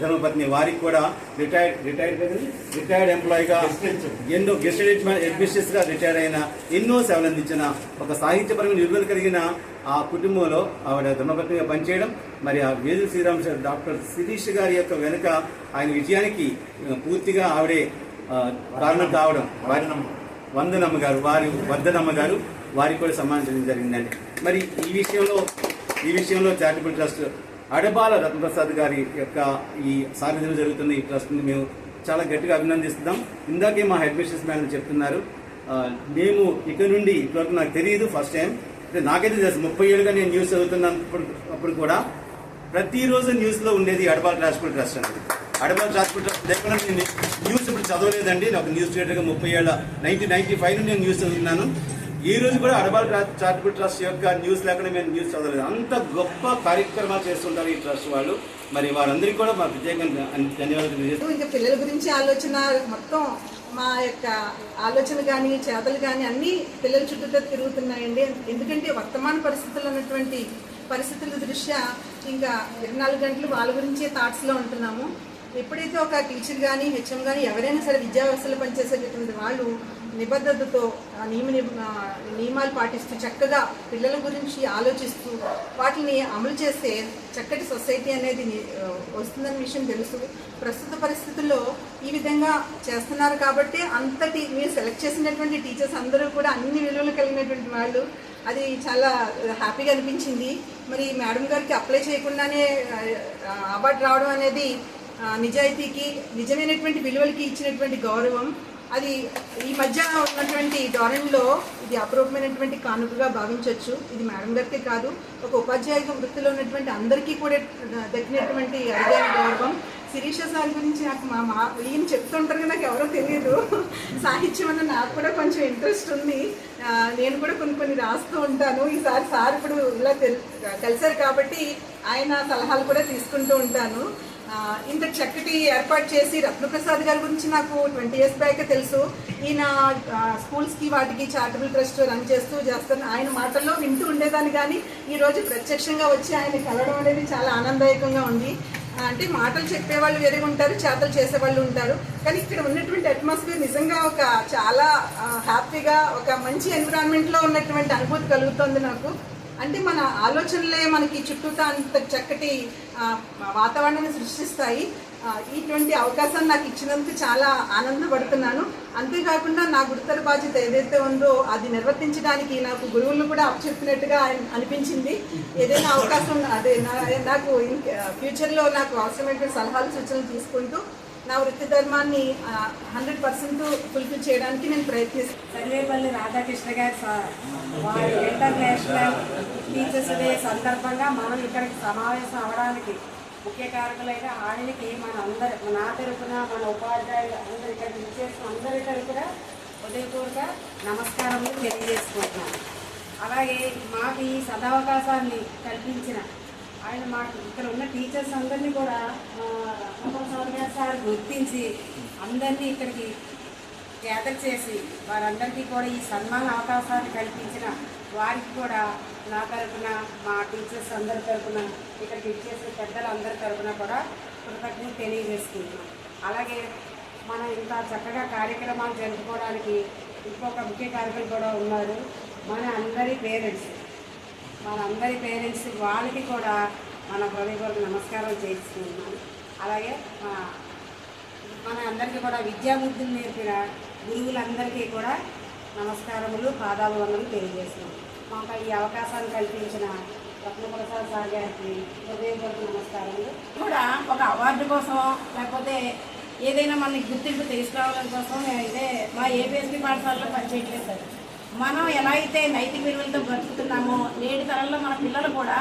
ధర్మపత్ని, వారికి కూడా రిటైర్డ్ ఎంప్లాయీగా ఎన్నో గెస్టెడ్ అడ్మినిస్ట్రేటర్స్గా రిటైర్డ్ అయిన ఎన్నో సేవలు అందించిన ఒక సాహిత్యపరమైన విలువలు కలిగిన ఆ కుటుంబంలో ఆవిడ ధర్మపత్నిగా పనిచేయడం, మరి ఆ వేదు శ్రీరామ డాక్టర్ శిరీష్ గారి యొక్క వెనుక ఆయన విజయానికి పూర్తిగా ఆవిడే కారణం కావడం, వందనమ్మ గారు, వర్ధనమ్మ గారు, వారికి కూడా సన్మానించడం జరిగిందండి. మరి ఈ విషయంలో చారిటబుల్ ట్రస్ట్ అడబాల రత్నప్రసాద్ గారి యొక్క ఈ సాన్నిధ్యం జరుగుతున్న ఈ ట్రస్ట్ని మేము చాలా గట్టిగా అభినందిస్తున్నాం. ఇందాకే మా హెడ్ మిస్టర్స్ మేడం చెప్తున్నారు, మేము ఇక్కడ నుండి ఇప్పటివరకు నాకు తెలియదు, ఫస్ట్ టైం నాకైతే తెలుసు, 30 ఏళ్ళుగా నేను న్యూస్ చదువుతున్నప్పుడు కూడా ప్రతిరోజు న్యూస్లో ఉండేది అడబాల ట్రాన్స్పోర్ట్ ట్రస్ట్ అనేది. అడబాల ట్రాన్స్పోర్ట్ ట్రస్ట్ లేకుండా నేను న్యూస్ ఇప్పుడు చదవలేదండి. నాకు న్యూస్ రీడర్గా 30 ఏళ్ళ 1995 నుండి నేను న్యూస్ చదువుతున్నాను. ఈ రోజు కూడా అడబాల చారిటబుల్ ట్రస్ట్ యొక్క న్యూస్ లేకుండా మేము న్యూస్ చదవలేదు. అంత గొప్ప కార్యక్రమాలు చేస్తుంటారు ఈ ట్రస్ట్ వాళ్ళు. మరి వారందరికీ కూడా మా ప్రత్యేకంగా ధన్యవాదాలు తెలియజేస్తాం. ఇంకా పిల్లల గురించి ఆలోచన మొత్తం మా యొక్క ఆలోచన కానీ చేతలు కానీ అన్నీ పిల్లల చుట్టూతో తిరుగుతున్నాయండి. ఎందుకంటే వర్తమాన పరిస్థితులు ఉన్నటువంటి పరిస్థితుల దృష్ట్యా ఇంకా 24 గంటలు వాళ్ళ గురించే థాట్స్లో ఉంటున్నాము. ఎప్పుడైతే ఒక టీచర్ కానీ హెచ్ఎం కానీ ఎవరైనా సరే విద్యా వ్యవస్థలో పనిచేసేటటువంటి వాళ్ళు నిబద్ధతతో నియమాలు పాటిస్తూ చక్కగా పిల్లల గురించి ఆలోచిస్తూ వాటిని అమలు చేస్తే చక్కటి సొసైటీ అనేది వస్తుందన్న విషయం తెలుసు. ప్రస్తుత పరిస్థితుల్లో ఈ విధంగా చేస్తున్నారు కాబట్టి అంతటి మీరు సెలెక్ట్ చేసినటువంటి టీచర్స్ అందరూ కూడా అన్ని విలువలు కలిగినటువంటి వాళ్ళు. అది చాలా హ్యాపీగా అనిపించింది. మరి మేడం గారికి అప్లై చేయకుండానే అవార్డు రావడం అనేది నిజాయితీకి, నిజమైనటువంటి విలువలకి ఇచ్చినటువంటి గౌరవం. అది ఈ మధ్య ఉన్నటువంటి ధోరణిలో ఇది అపరూపమైనటువంటి కానుకగా భావించవచ్చు. ఇది మేడం గారికే కాదు, ఒక ఉపాధ్యాయ వృత్తిలో ఉన్నటువంటి అందరికీ కూడా దక్కినటువంటి అరుదైన గౌరవం. శిరీష సార్ గురించి నాకు ఈయన చెప్తుంటారు, నాకు ఎవరో తెలియదు. సాహిత్యం అన్న నాకు కూడా కొంచెం ఇంట్రెస్ట్ ఉంది. నేను కూడా కొన్ని రాస్తూ ఉంటాను. ఈసారి సార్ ఇప్పుడు ఇలా కలిశారు కాబట్టి ఆయన సలహాలు కూడా తీసుకుంటూ ఉంటాను. ఇంత చక్కటి ఏర్పాటు చేసి రత్నప్రసాద్ గారి గురించి నాకు 20 years బ్యాక్ తెలుసు. ఈయన స్కూల్స్కి వాటికి చారిటబుల్ ట్రస్ట్ రన్ చేస్తాను. ఆయన మాటల్లో వింటూ ఉండేదాన్ని, కానీ ఈరోజు ప్రత్యక్షంగా వచ్చి ఆయన కలవడం అనేది చాలా ఆనందదాయకంగా ఉంది. అంటే మాటలు చెప్పేవాళ్ళు వేరేగా ఉంటారు, చేతలు చేసేవాళ్ళు ఉంటారు. కానీ ఇక్కడ ఉన్నటువంటి అట్మాస్ఫియర్ నిజంగా ఒక చాలా హ్యాపీగా, ఒక మంచి ఎన్విరాన్మెంట్లో ఉన్నటువంటి అనుభూతి కలుగుతుంది నాకు. అంటే మన ఆలోచనలే మనకి చుట్టూతా అంత చక్కటి వాతావరణాన్ని సృష్టిస్తాయి. ఇటువంటి అవకాశాన్ని నాకు ఇచ్చినందుకు చాలా ఆనందపడుతున్నాను. అంతేకాకుండా నా గురుతర బాధ్యత ఏదైతే ఉందో అది నిర్వర్తించడానికి నాకు గురువులను కూడా అప్పచెప్పినట్టుగా అనిపించింది. ఏదైనా అవకాశం అదే నాకు ఫ్యూచర్లో నాకు అవసరమైనటువంటి సలహాలు సూచనలు తీసుకుంటూ నా వృత్తి ధర్మాన్ని 100% ఫుల్ఫిల్ చేయడానికి నేను ప్రయత్నిస్తాను. సర్వేపల్లి రాధాకృష్ణ గారి వారి ఇంటర్నేషనల్ టీచర్స్ డే సందర్భంగా మనం ఇక్కడికి సమావేశం అవడానికి ముఖ్య కారకులైన ఆయనకి నా తరపున మన ఉపాధ్యాయులు అందరూ ఇక్కడ విచ్చేసిన అందరి తరపున ఉదయపూర్వక నమస్కారములు తెలియజేసుకుంటున్నాను. అలాగే మాకు ఈ సదవకాశాన్ని కల్పించిన ఆయన మాకు ఇక్కడ ఉన్న టీచర్స్ అందరినీ కూడా సార్ గుర్తించి అందరినీ ఇక్కడికి గ్యాదర్ చేసి వారందరికీ కూడా ఈ సన్మాన అవకాశాన్ని కల్పించిన వారికి కూడా నా తరపున, మా టీచర్స్ అందరి తరపున, ఇక్కడికి ఇచ్చేసిన పెద్దలందరి తరపున కూడా కృతజ్ఞతలు తెలియజేసుకుంటున్నాం. అలాగే మనం ఇంత చక్కగా కార్యక్రమాలు జరుపుకోవడానికి ఇంకొక ముఖ్య కార్యక్రమం కూడా ఉన్నారు. మనందరి పేరెంట్స్ వాళ్ళకి కూడా మన హృదయపూర్వక నమస్కారం చేసుకుంటున్నాం. అలాగే మన అందరికీ కూడా విద్యాబుద్ధులు నేర్పిన గురువులందరికీ కూడా నమస్కారములు, పాదాభివందనలు తెలియజేస్తున్నాం. మాకు ఈ అవకాశాన్ని కల్పించిన రత్నప్రసాద్ సార్ గారికి హృదయపూర్వక నమస్కారములు. కూడా ఒక అవార్డు కోసం లేకపోతే ఏదైనా మనకి గుర్తింపు తీసుకురావడం కోసం అయితే మా ఏపీఎస్పీ పాఠశాలలో పనిచేయట్లేదు సార్. మనం ఎలా అయితే నైతిక విలువలతో బ్రతుకుతున్నామో నేటి తరంలో మన పిల్లలు కూడా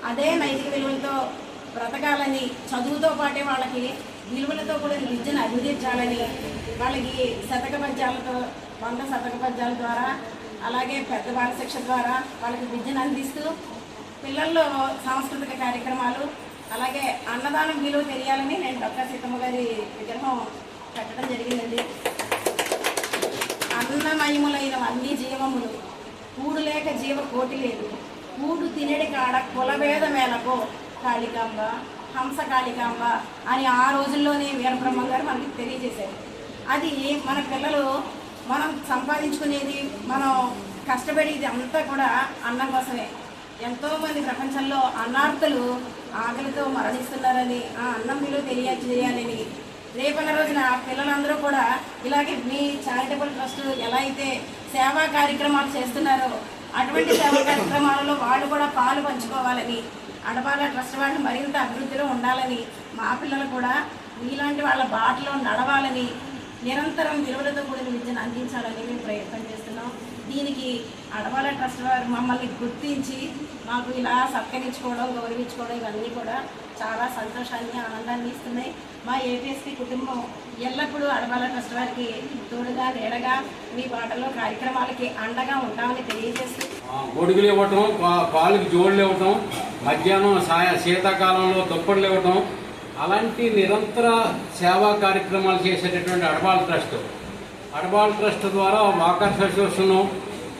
అదే నైతిక విలువలతో బ్రతకాలని, చదువుతో పాటే వాళ్ళకి విలువలతో కూడా విద్యను అభివృద్ధించాలని, వాళ్ళకి శతక పద్యాలతో 100 శతక పద్యాల ద్వారా అలాగే పెద్ద బాలశిక్ష ద్వారా వాళ్ళకి విద్యను అందిస్తూ పిల్లల్లో సాంస్కృతిక కార్యక్రమాలు అలాగే అన్నదానం విలువ తెలియాలని నేను డాక్టర్ సీతమ్మ గారి విగ్రహం పెట్టడం జరిగిందండి. అన్నమయములైన అన్ని జీవములు కూడు లేక జీవ కోటి లేదు, కూడు తినడి కాడ కులభేద మేళకో కాళికాంబ, హంస కాళికాంబ అని ఆ రోజుల్లోనే వీరబ్రహ్మ గారు మనకి తెలియజేశారు. అది మన పిల్లలు మనం సంపాదించుకునేది, మనం కష్టపడేది అంతా కూడా అన్నం కోసమే. ఎంతోమంది ప్రపంచంలో అన్నార్థులు ఆకలితో మరణిస్తున్నారని, ఆ అన్నం విలువ తెలియజేయాలని రేపన్న రోజున పిల్లలందరూ కూడా ఇలాగే మీ చారిటబుల్ ట్రస్ట్ ఎలా అయితే సేవా కార్యక్రమాలు చేస్తున్నారో అటువంటి సేవా కార్యక్రమాలలో వాళ్ళు కూడా పాలు పంచుకోవాలని, అడపాల ట్రస్ట్ వాళ్ళు మరింత అభివృద్ధిలో ఉండాలని, మా పిల్లలు కూడా మీలాంటి వాళ్ళ బాటలో నడవాలని, నిరంతరం విలువలతో కూడిన విద్యను అందించాలని మేము ప్రయత్నం చేస్తున్నాం. దీనికి అడపాల ట్రస్ట్ వారు మమ్మల్ని గుర్తించి మాకు ఇలా సత్కరించుకోవడం, గౌరవించుకోవడం ఇవన్నీ కూడా చాలా సంతోషాన్ని, ఆనందాన్ని ఇస్తున్నాయి. మా ఏపీఎస్పీ కుటుంబం ఎల్లప్పుడూ అడపాల ట్రస్ట్ వారికి తోడుగా, నీడగా మీ బాటలో కార్యక్రమాలకి అండగా ఉంటామని తెలియజేస్తూ గొడుగులు ఇవ్వటం, పాలకు జోడులు ఇవ్వటం, మధ్యాహ్నం శీతాకాలంలో దుప్పట్లు ఇవ్వటం, అలాంటి నిరంతర సేవా కార్యక్రమాలు చేసేటటువంటి అడపాల ట్రస్ట్ ద్వారా వాకర్స్ అసోసియేషను,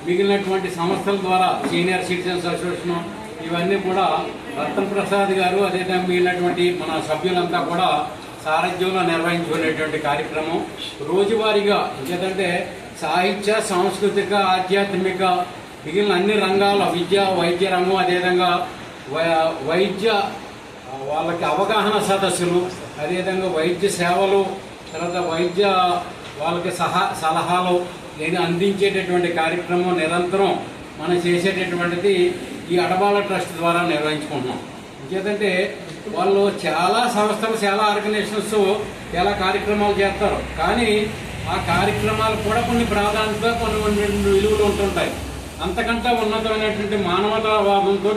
మిగిలినటువంటి సంస్థల ద్వారా సీనియర్ సిటిజన్స్ అసోసియేషను ఇవన్నీ కూడా రత్నప్రసాద్ గారు అదేవిధంగా మిగిలినటువంటి మన సభ్యులంతా కూడా సారథ్యంలో నిర్వహించుకునేటువంటి కార్యక్రమం. రోజువారీగా ఎందుకంటే సాహిత్య, సాంస్కృతిక, ఆధ్యాత్మిక, మిగిలిన అన్ని రంగాల విద్య, వైద్య రంగం, అదేవిధంగా వైద్య వాళ్ళకి అవగాహన సదస్సులు, అదేవిధంగా వైద్య సేవలు, తర్వాత వైద్య వాళ్ళకి సలహాలు నేను అందించేటటువంటి కార్యక్రమం నిరంతరం మనం చేసేటటువంటిది ఈ అడబాల ట్రస్ట్ ద్వారా నిర్వహించుకుంటున్నాం. ఇంకేంటంటే వాళ్ళు చాలా సంస్థలు, చాలా ఆర్గనైజేషన్స్ చాలా కార్యక్రమాలు చేస్తారు. కానీ ఆ కార్యక్రమాలు కూడా కొన్ని ప్రాధాన్యత, కొన్ని విలువలు ఉంటుంటాయి. అంతకంటే ఉన్నతమైనటువంటి మానవతావాదంతో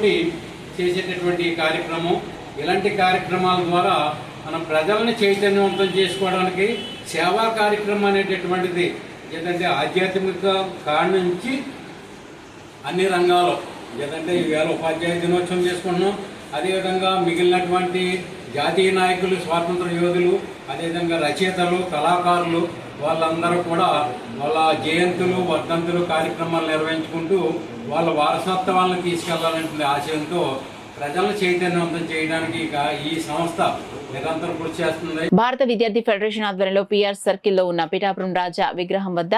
చేసేటటువంటి కార్యక్రమం. ఇలాంటి కార్యక్రమాల ద్వారా మనం ప్రజల్ని చైతన్యవంతం చేసుకోవడానికి సేవా కార్యక్రమం అనేటటువంటిది ఏదంటే ఆధ్యాత్మిక కాడి నుంచి అన్ని రంగాలు ఏదంటే ఈవేళ ఉపాధ్యాయ దినోత్సవం చేసుకుంటున్నాం. అదేవిధంగా మిగిలినటువంటి జాతీయ నాయకులు, స్వాతంత్ర యోధులు, అదేవిధంగా రచయితలు, కళాకారులు వాళ్ళందరూ కూడా వాళ్ళ జయంతులు, వర్ధంతులు కార్యక్రమాలు నిర్వహించుకుంటూ వాళ్ళ వారసత్వాలను తీసుకెళ్లాలనే ఆశయంతో ప్రజలను చైతన్యవంతం చేయడానికి ఈ సంస్థ నిరంతరం కృషి చేస్తుంది. భారత విద్యార్థి ఫెడరేషన్ ఆధ్వర్యంలో పిఆర్ సర్కిల్లో ఉన్న పిఠాపురం రాజా విగ్రహం వద్ద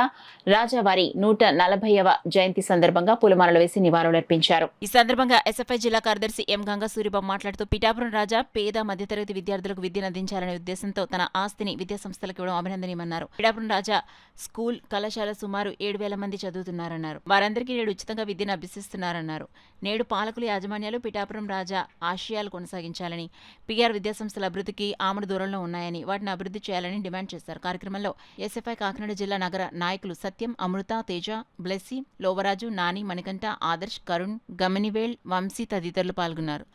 రాజావారి 140వ జయంతి సందర్భంగా పూలమాలలు వేసి నివాళులర్పించారు. ఈ సందర్భంగా ఎస్ఎఫ్ఐ జిల్లా కార్యదర్శి ఎం గంగా సూరిబాబు మాట్లాడుతూ పిఠాపురం రాజా పేద మధ్యతరగతి విద్యార్థులకు విద్యను అందించాలనే ఉద్దేశంతో తన ఆస్తిని విద్యాసంస్థలకు ఇవ్వడం అభినందనీయమన్నారు. పిఠాపురం రాజా స్కూల్, కళాశాల సుమారు 7,000 మంది చదువుతున్నారన్నారు. వారందరికీ నేడు ఉచితంగా విద్యను అభ్యసిస్తున్నారన్నారు. నేడు పాలకులు, యాజమాన్యాలు పిఠాపురం రాజా ఆశయాలు కొనసాగించాలని, పిఆర్ విద్యాసంస్థల అభివృద్ధికి ఆమడు దూరంలో ఉన్నాయని, వాటిని అభివృద్ధి చేయాలని డిమాండ్ చేశారు. కార్యక్రమంలో ఎస్ఎఫ్ఐ కాకినాడ జిల్లా నగర నాయకులు సత్యం, అమృత, తేజ, బ్లెస్సీ, లోవరాజు, నాని, మణికంఠ, ఆదర్శ్, కరుణ్, గమనివేల్, వంశీ తదితరులు పాల్గొన్నారు.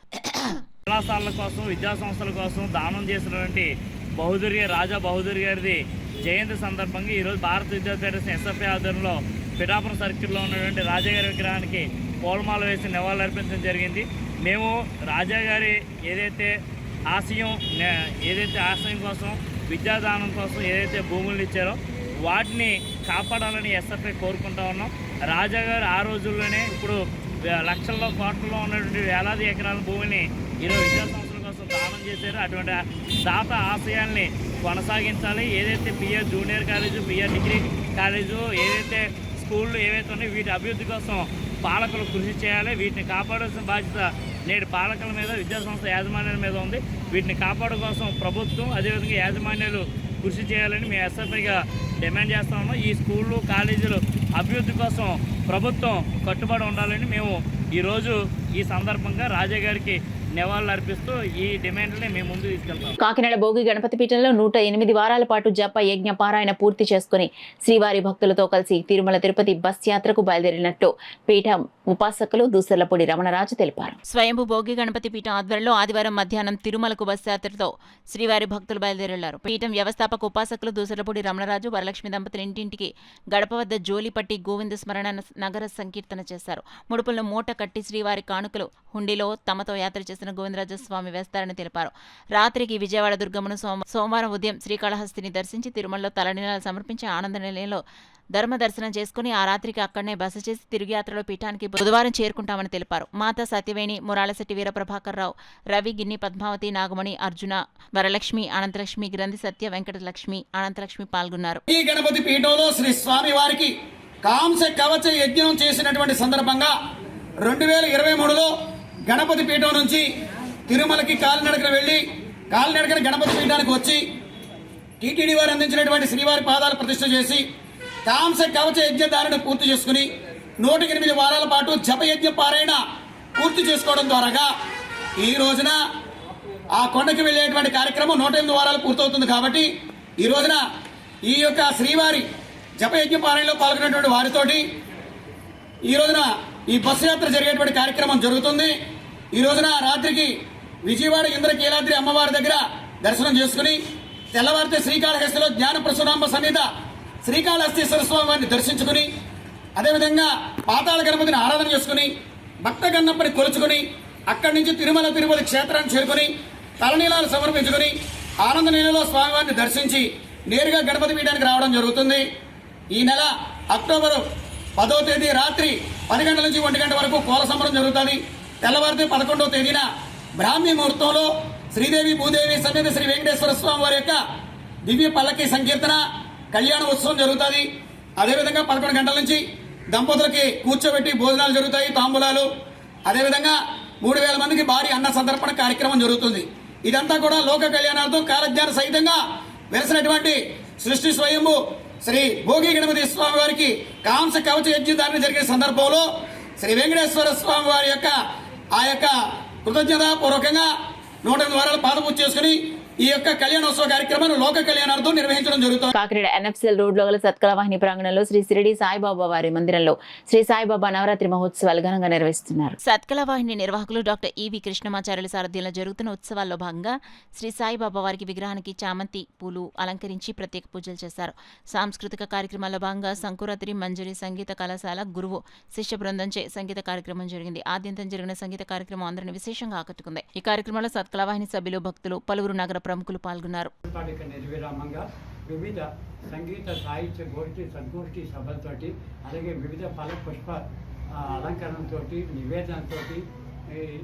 కళాశాలల కోసం, విద్యాసంస్థల కోసం దానం చేసినటువంటి రాజా బహదూర్ గారిది జయంతి సందర్భంగా ఈరోజు భారత విద్యార్థి ఫెడరేషన్ ఎస్ఎఫ్ఐ ఆధ్వర్యంలో పిఠాపురం సర్కిల్లో ఉన్నటువంటి రాజాగారి విగ్రహానికి పూలమాల వేసి నివాళులర్పించడం జరిగింది. మేము రాజాగారి ఏదైతే ఆశయం కోసం, విద్యాదానం కోసం ఏదైతే భూములు ఇచ్చారో వాటిని కాపాడాలని ఎస్ఎఫ్ఐ కోరుకుంటా ఉన్నాం. రాజాగారు ఆ రోజుల్లోనే ఇప్పుడు లక్షల్లో, కోట్లలో ఉన్నటువంటి వేలాది ఎకరాల భూమిని ఈరోజు విద్యాసంస్థల కోసం దానం చేశారు. అటువంటి దాత ఆశయాల్ని కొనసాగించాలి. ఏదైతే PR junior college, PR degree college, ఏదైతే స్కూళ్ళు ఏవైతే ఉన్నాయో వీటి అభివృద్ధి కోసం పాలకులు కృషి చేయాలి. వీటిని కాపాడాల్సిన బాధ్యత నేడు పాలకుల మీద, విద్యాసంస్థ యాజమాన్యాల మీద ఉంది. వీటిని కాపాడడం కోసం ప్రభుత్వం, అదేవిధంగా యాజమాన్యాలు కృషి చేయాలని మేము ఎస్ఎఫ్ఐగా డిమాండ్ చేస్తా ఉన్నాం. ఈ స్కూళ్ళు, కాలేజీలు అభివృద్ధి కోసం ప్రభుత్వం కట్టుబడి ఉండాలని మేము ఈరోజు ఈ సందర్భంగా రాజా గారికి నివాళులు అర్పిస్తూ ఈ డిమాండ్ని మేము ముందు తీసుకెళ్తాం. కాకినాడ భోగి గణపతి పీఠంలో 108 వారాల పాటు జప యజ్ఞ పారాయణ పూర్తి చేసుకుని శ్రీవారి భక్తులతో కలిసి తిరుమల తిరుపతి బస్ యాత్రకు బయలుదేరినట్టు పీఠం ఉపాసకులు దూసర్లపూడి రమణరాజు తెలిపారు. స్వయంభూ భోగి గణపతి పీఠం ఆధ్వర్యంలో ఆదివారం మధ్యాహ్నం తిరుమలకు బస్ యాత్రతో శ్రీవారి భక్తులు బయలుదేరారు. పీఠం వ్యవస్థాపక ఉపాసకులు దూసర్లపూడి రమణరాజు, వరలక్ష్మి దంపతులు ఇంటింటికి గడప వద్ద జోలిపట్టి గోవింద స్మరణ నగర సంకీర్తన చేశారు. ముడుపులను మూట కట్టి శ్రీవారి కానుకలు హుండీలో తమతో యాత్ర చేసిన గోవిందరాజస్వామి వేస్తారని తెలిపారు. రాత్రికి విజయవాడ దుర్గమ్మను సోమవారం ఉదయం శ్రీకాళహస్తిని దర్శించి తిరుమలలో తలనీలాలు సమర్పించి ఆనంద నిలయంలో ధర్మ దర్శనం చేసుకుని ఆ రాత్రికి అక్కడనే బస చేసి తిరుగు యాత్రలో పీఠానికి బుధవారం చేరుకుంటామని తెలిపారు. మాతా సత్యవేణి, మురాలశెట్టి వీరప్రభాకర్ రావు, రవి, గిన్ని పద్మావతి, నాగమణి, అర్జున, వరలక్ష్మి, అనంతలక్ష్మి, గ్రంథి సత్య, వెంకటలక్ష్మి, అనంతలక్ష్మి పాల్గొన్నారు. ఈ గణపతి పీఠంలో శ్రీ స్వామి వారికి కాంస కవచ యజ్ఞం చేసినటువంటి సందర్భంగా 2023లో గణపతి పీఠం నుంచి తిరుమలకి కాలినడకన వెళ్ళి కాలినడకన గణపతి పీఠానికి వచ్చి టీటీడీ వారు అందించినటువంటి శ్రీవారి పాదాలు ప్రతిష్ఠ చేసి కాంస కవచ యజ్ఞధారణ పూర్తి చేసుకుని 108 వారాల పాటు జపయజ్ఞ పారాయణ పూర్తి చేసుకోవడం ద్వారా ఈ రోజున ఆ కొండకి వెళ్ళేటువంటి కార్యక్రమం 108 వారాలు పూర్తవుతుంది. కాబట్టి ఈ రోజున ఈ యొక్క శ్రీవారి జపయజ్ఞ పారాయణలో పాల్గొన్నటువంటి వారితోటి ఈ రోజున ఈ బస్సు యాత్ర జరిగేటువంటి కార్యక్రమం జరుగుతుంది. ఈ రోజున రాత్రికి విజయవాడ ఇంద్రకీలాద్రి అమ్మవారి దగ్గర దర్శనం చేసుకుని తెల్లవారితే శ్రీకాళహస్తిలో జ్ఞాన ప్రసూనాంబ సన్నిధ శ్రీకాళహస్తీశ్వర స్వామి వారిని దర్శించుకుని అదేవిధంగా పాతాళ గణపతిని ఆరాధన చేసుకుని భక్త గన్నప్పని కొలుచుకుని అక్కడి నుంచి తిరుమల తిరుపతి క్షేత్రాన్ని చేరుకుని తలనీలాలు సమర్పించుకుని ఆనంద నీళ్ళలో స్వామివారిని దర్శించి నేరుగా గణపతి పీఠానికి రావడం జరుగుతుంది. ఈ నెల అక్టోబర్ 10వ తేదీ రాత్రి 10 గంటల నుంచి 1 గంట వరకు కోల సంబరం జరుగుతుంది. తెల్లవారితే 11వ తేదీన బ్రాహ్మీ ముహూర్తంలో శ్రీదేవి భూదేవి సమేత శ్రీ వెంకటేశ్వర స్వామి వారి యొక్క దివ్య పల్లకి సంకీర్తన కళ్యాణ ఉత్సవం జరుగుతుంది. అదేవిధంగా 11 గంటల నుంచి దంపతులకి కూర్చోబెట్టి భోజనాలు జరుగుతాయి, తాంబూలాలు. అదేవిధంగా 3000 మందికి భారీ అన్న సంతర్పణ కార్యక్రమం జరుగుతుంది. ఇదంతా కూడా లోక కళ్యాణార్థం కాలజ్ఞాన సహితంగా వెలసినటువంటి సృష్టి స్వయంభు శ్రీ భోగి గణపతి స్వామి వారికి కాంస కవచ యజ్ఞదానం జరిగే సందర్భంలో శ్రీ వెంకటేశ్వర స్వామి వారి యొక్క ఆ యొక్క కృతజ్ఞత పూర్వకంగా 108 వారాలు పాదపూజ చేసుకుని ఈ యొక్క కళ్యాణోత్సవ కార్యక్రమాన్ని లోక కళ్యాణార్థం నిర్వహించడం జరుగుతుంది. కాకినాడ ఎన్ఎఫ్సిఎల్ రోడ్ లో గల సత్కల వాహిని ప్రాంగణంలో శ్రీ షిరిడి సాయిబాబా వారి మందిరంలో శ్రీ సాయిబాబా నవరాత్రి మహోత్సవాలు ఘనంగా నిర్వహిస్తున్నారు. సత్కల వాహిని నిర్వాహకులు డాక్టర్ ఈవి కృష్ణమాచార్యుల సారథ్యంలో జరుగుతున్న ఉత్సవాల్లో భాగంగా శ్రీ సాయిబాబా వారికి విగ్రహానికి చామంతి పూలు అలంకరించి ప్రత్యేక పూజలు చేశారు. సాంస్కృతిక కార్యక్రమాల్లో భాగంగా సంకురాత్రి మంజరి సంగీత కళాశాల గురువు శిష్య బృందంచే సంగీత కార్యక్రమం జరిగింది. ఆద్యంతం జరిగిన సంగీత కార్యక్రమం అందరిని విశేషంగా ఆకట్టుకుంది. ఈ కార్యక్రమంలో సత్కల వాహిని సభ్యులు, భక్తులు, పలువురు నగర ప్రముఖులు పాల్గొన్నారు. నిర్విరామంగా వివిధ సంగీత సాహిత్య గోష్ఠి సద్గోష్ఠి సభలతోటి అలాగే వివిధ ఫల పుష్ప అలంకరణతో నివేదనతో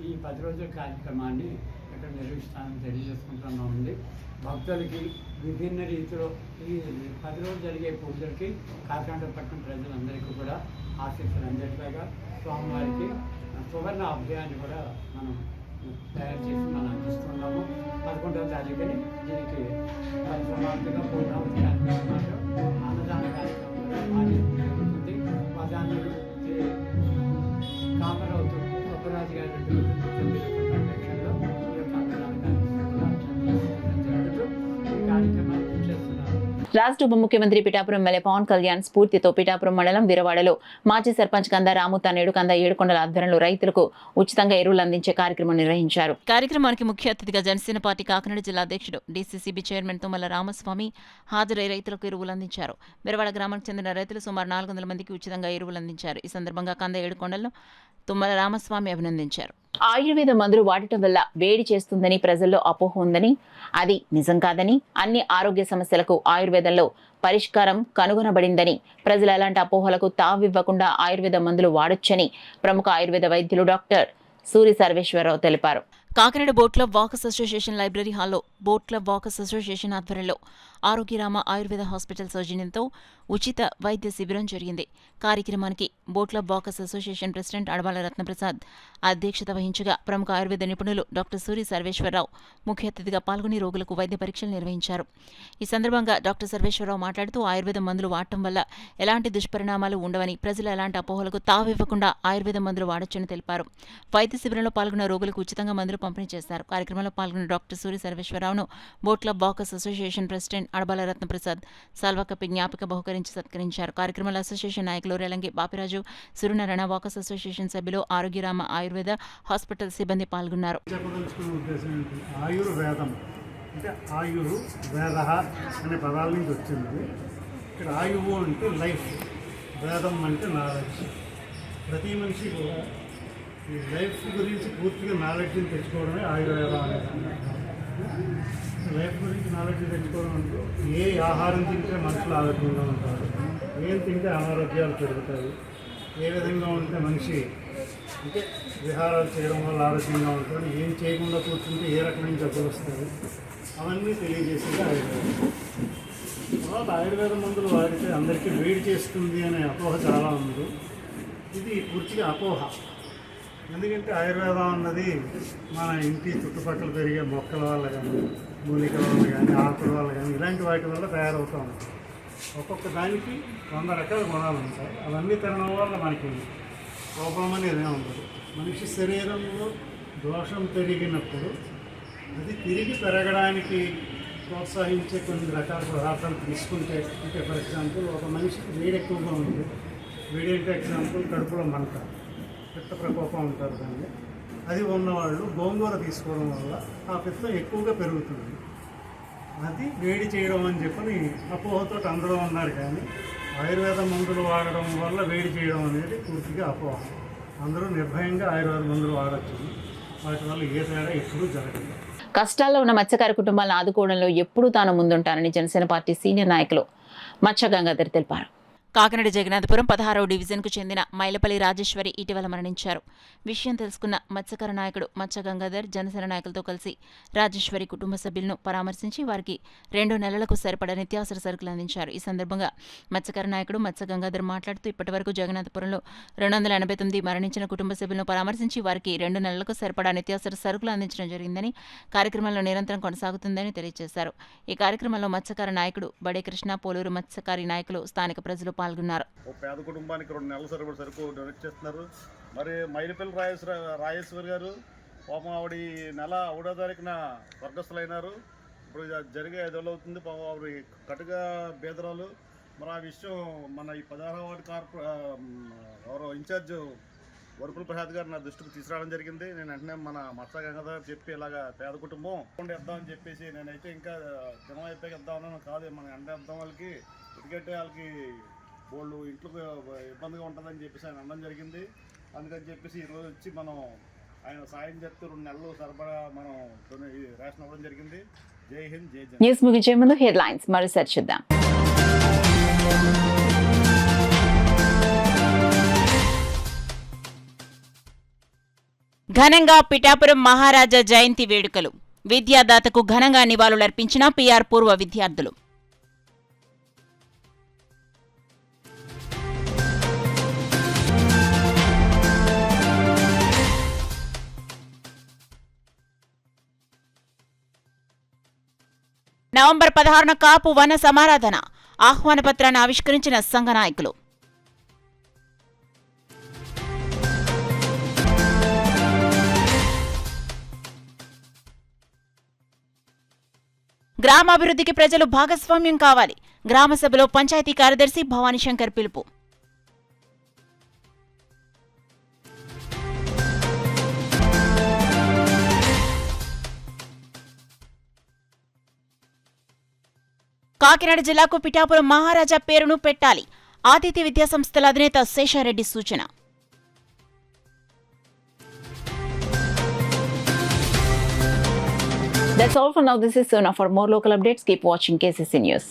ఈ 10 రోజుల కార్యక్రమాన్ని ఇక్కడ నిర్వహిస్తానని తెలియజేసుకుంటున్నామండి. భక్తులకి విభిన్న రీతిలో ఈ 10 రోజులు జరిగే పూజలకి కాకినాడ పట్టణ ప్రజలందరికీ కూడా ఆశీస్సులు అందేట్లాగా స్వామివారికి సువర్ణ అభయాన్ని కూడా మనం తయారు చేసి మనం అందిస్తున్నాము. 11వ తారీఖుని దీనికి పరిశ్రమార్థంగా పూర్ణావతి కార్యక్రమాలు అన్నదాన కార్యక్రమం జరుగుతుంది. ప్రధానులు కామరావుతు గొప్పరాజు గారి పర్యవేక్షణలో ఈ యొక్క అన్నదాన కార్యక్రమం జరుగుతూ ఈ కార్యక్రమాన్ని చేస్తున్నారు. రాష్ట్ర ఉప ముఖ్యమంత్రి పిఠాపురం ఎమ్మెల్యే పవన్ కళ్యాణ్ స్ఫూర్తితో పిఠాపురం మండలం వీరవాడలో మాజీ సర్పంచ్ కంద రాము తనేడు కంద ఏడుకొండల ఆధ్వర్యంలో రైతులకు ఉచితంగా ఎరువులు అందించే కార్యక్రమం నిర్వహించారు. కార్యక్రమానికి ముఖ్య అతిథిగా జనసేన పార్టీ కాకినాడ జిల్లా అధ్యక్షుడు డీసీసీబీ చైర్మన్ తుమ్మల రామస్వామి హాజరై రైతులకు ఎరువులు అందించారు. వీరవాడ గ్రామానికి చెందిన రైతులు సుమారు 400 మందికి ఉచితంగా ఎరువులు అందించారు. ఈ సందర్భంగా కంద ఏడుకొండలను తుమ్మల రామస్వామి అభినందించారు. ఆయుర్వేద మందులు వాడటం వల్ల వేడి చేస్తుందని ప్రజల్లో అపోహ ఉందని, అది నిజం కాదని, అన్ని ఆరోగ్య సమస్యలకు ఆయుర్వేదంలో పరిష్కారం కనుగొనబడిందని, ప్రజలు ఎలాంటి అపోహలకు తావివ్వకుండా ఆయుర్వేద మందులు వాడొచ్చని ప్రముఖ ఆయుర్వేద వైద్యులు డాక్టర్ సూరి సర్వేశ్వరరావు తెలిపారు. Kakinada boat club walkers association library హాల్లో బోట్ క్లబ్ వాకర్స్ అసోసియేషన్ ఆధ్వర్యంలో ఆరోగ్యరామ ఆయుర్వేద హాస్పిటల్ సౌజన్యంతో ఉచిత వైద్య శిబిరం జరిగింది. కార్యక్రమానికి boat club walkers association president Adabala Ratnaprasad అధ్యక్షత వహించగా ప్రముఖ ఆయుర్వేద నిపుణులు డాక్టర్ సూరి సర్వేశ్వరరావు ముఖ్య అతిథిగా పాల్గొని రోగులకు వైద్య పరీక్షలు నిర్వహించారు. ఈ సందర్భంగా డాక్టర్ సర్వేశ్వరరావు మాట్లాడుతూ ఆయుర్వేద మందులు వాడటం వల్ల ఎలాంటి దుష్పరిణామాలు ఉండవని, ప్రజలు ఎలాంటి అపోహలకు తావివ్వకుండా ఆయుర్వేద మందులు వాడొచ్చని తెలిపారు. వైద్య శిబిరంలో పాల్గొన్న రోగులకు ఉచితంగా మందులు పంపిణీ చేశారు. కార్యక్రమంలో పాల్గొన్న డాక్టర్ సూరి సర్వేశ్వరరావును boat club walkers association president Adabala Ratnaprasad సాల్వా కప్పి జ్ఞాపిక బహుకరించి సత్కరించారు. కార్యక్రమంలో అసోసియేషన్ నాయకులు రేలంగి బాపిరాజు, సూర్యనారాయణ, వాకర్స్ అసోసియేషన్ సభ్యులు, ఆరోగ్యరామ ఆయుర్వేద హాస్పిటల్ సిబ్బంది పాల్గొన్నారు. ఆయుర్వేదం అంటే ఆయురు వేద అనే పదాల నుంచి వచ్చింది. ఇక్కడ ఆయువు అంటే లైఫ్, వేదం అంటే నాలెడ్జ్. ప్రతి మనిషి కూడా ఈ లైఫ్ గురించి పూర్తిగా నాలెడ్జ్ని తెచ్చుకోవడమే ఆయుర్వేదం అనేది. లైఫ్ గురించి నాలెడ్జ్ తెచ్చుకోవడం అంటే ఏ ఆహారం తింటే మనుషులు ఆరోగ్యంగా ఉంటారు, ఏం తింటే అనారోగ్యాలు పెరుగుతాయి, ఏ విధంగా ఉంటే మనిషి అంటే విహారాలు చేయడం వల్ల ఆరోగ్యంగా ఉంటాడు, ఏం చేయకుండా కూర్చుంటే ఏ రకమైన జబ్బులు వస్తాయి, అవన్నీ తెలియజేసేది ఆయుర్వేదం. తర్వాత ఆయుర్వేద మందులు వాడితే అందరికీ వేడి చేస్తుంది అనే అపోహ చాలా ఉంది. ఇది పూర్తిగా అపోహ. ఎందుకంటే ఆయుర్వేదం అన్నది మన ఇంటి చుట్టుపక్కల పెరిగే మొక్కల వల్ల కానీ, మూలికల వల్ల కానీ, ఆకుల వల్ల కానీ, ఇలాంటి వాటి వల్ల తయారవుతూ ఉంటాయి. ఒక్కొక్క దానికి 100 రకాల గుణాలు ఉంటాయి. అవన్నీ తినడం వల్ల మనకి కోపం అనేది ఉండదు. మనిషి శరీరంలో దోషం పెరిగినప్పుడు అది తిరిగి పెరగడానికి ప్రోత్సహించే కొన్ని రకాల పదార్థాలు తీసుకుంటే, అంటే ఫర్ ఎగ్జాంపుల్ ఒక మనిషికి వేడి ఎక్కువగా ఉంటుంది. వేడి అంటే ఎగ్జాంపుల్ కడుపులో మంట, పిత్త ప్రకోపం ఉంటారు దాన్ని. అది ఉన్నవాళ్ళు గోంగూర తీసుకోవడం వల్ల ఆ పిత్తం ఎక్కువగా పెరుగుతుంది. అది వేడి చేయడం అని చెప్పని అపోహతో అందరూ ఉన్నారు. కానీ ఆయుర్వేద మందులు వాడడం వల్ల వేడి చేయడం అనేది పూర్తిగా అపోహ. అందరూ నిర్భయంగా ఆయుర్వేద మందులు వాడచ్చు. వాటి వల్ల ఏ తేడా ఎప్పుడూ జరగదు. కష్టాల్లో ఉన్న మత్స్యకార కుటుంబాలను ఆదుకోవడంలో ఎప్పుడూ తాను ముందుంటానని జనసేన పార్టీ సీనియర్ నాయకులు మచ్చ గంగాధర్ తెలిపారు. కాకినాడ జగన్నాథపురం 16వ డివిజన్కు చెందిన మైలపల్లి రాజేశ్వరి ఇటీవల మరణించారు. విషయం తెలుసుకున్న మత్స్యకార నాయకుడు మత్స్య గంగాధర్ జనసేన నాయకులతో కలిసి రాజేశ్వరి కుటుంబ సభ్యులను పరామర్శించి వారికి 2 నెలలకు సరిపడా నిత్యావసర సరుకులు అందించారు. ఈ సందర్భంగా మత్స్యకార నాయకుడు మత్స్య గంగాధర్ మాట్లాడుతూ ఇప్పటివరకు జగన్నాథపురంలో 289 మరణించిన కుటుంబ సభ్యులను పరామర్శించి వారికి 2 నెలలకు సరిపడా నిత్యావసర సరుకులు అందించడం జరిగిందని, కార్యక్రమంలో నిరంతరం కొనసాగుతుందని తెలియజేశారు. ఈ కార్యక్రమంలో మత్స్యకార నాయకుడు బడే కృష్ణ, పోలూరు మత్స్యకారి నాయకులు, స్థానిక ప్రజలు పాల్గొన్నారు. పేద కుటుంబానికి 2 నెలల సరుకు డొనేట్ చేస్తున్నారు. మరి మైలపల్లి రాజేశ్వరి గారు పాపం ఆవిడ నెల 1వ తారీఖున స్వర్గస్థులైనారు. ఇప్పుడు జరిగే 5 రోజులు అవుతుంది. పాపం ఆవిడ కటుగా బేదరాలు. మరి ఆ విషయం మన ఈ 16వ వార్డు ఎవరో ఇన్ఛార్జ్ వరుపుల ప్రసాద్ గారు నా దృష్టికి తీసుకురావడం జరిగింది. నేను వెంటనే మన మత్స్య గంగాధర్ చెప్పి ఇలాగా పేద కుటుంబం ఇద్దామని చెప్పేసి, నేనైతే ఇంకా జనం అయిపోయి ఇద్దామని కాదు, మన ఎండ ఇద్దాం వాళ్ళకి, ఎందుకంటే వాళ్ళకి వాళ్ళు ఇంట్లో ఇబ్బందిగా ఉంటుందని చెప్పేసి ఆయన అనడం జరిగింది. అందుకని చెప్పేసి ఈరోజు వచ్చి మనం ఆయన సాయం చేస్తూ 2 నెలలు సరఫరా మనం రేషన్ ఇవ్వడం జరిగింది. జై హింద్, జై జగన్. న్యూస్ ముగించే ముందు హెడ్లైన్స్ మరోసారి చూద్దాం. ఘనంగా పిఠాపురం మహారాజా జయంతి వేడుకలు. విద్యాదాతకు ఘనంగా నివాళులర్పించిన పీఆర్ పూర్వ విద్యార్థులు. నవంబర్ 16న కాపు వన సమారాధన. ఆహ్వాన పత్రాన్ని ఆవిష్కరించిన సంఘ నాయకులు. గ్రామాభివృద్ధికి ప్రజలు భాగస్వామ్యం కావాలి. గ్రామసభలో పంచాయతీ కార్యదర్శి భవానీశంకర్ పిలుపు. కాకినాడ జిల్లాకు పిఠాపురం మహారాజా పేరును పెట్టాలి. ఆతిథ్య విద్యాసంస్థల అధినేత శేషారెడ్డి సూచన. That's all for now. This is Sona. For more local updates, keep watching KCC News.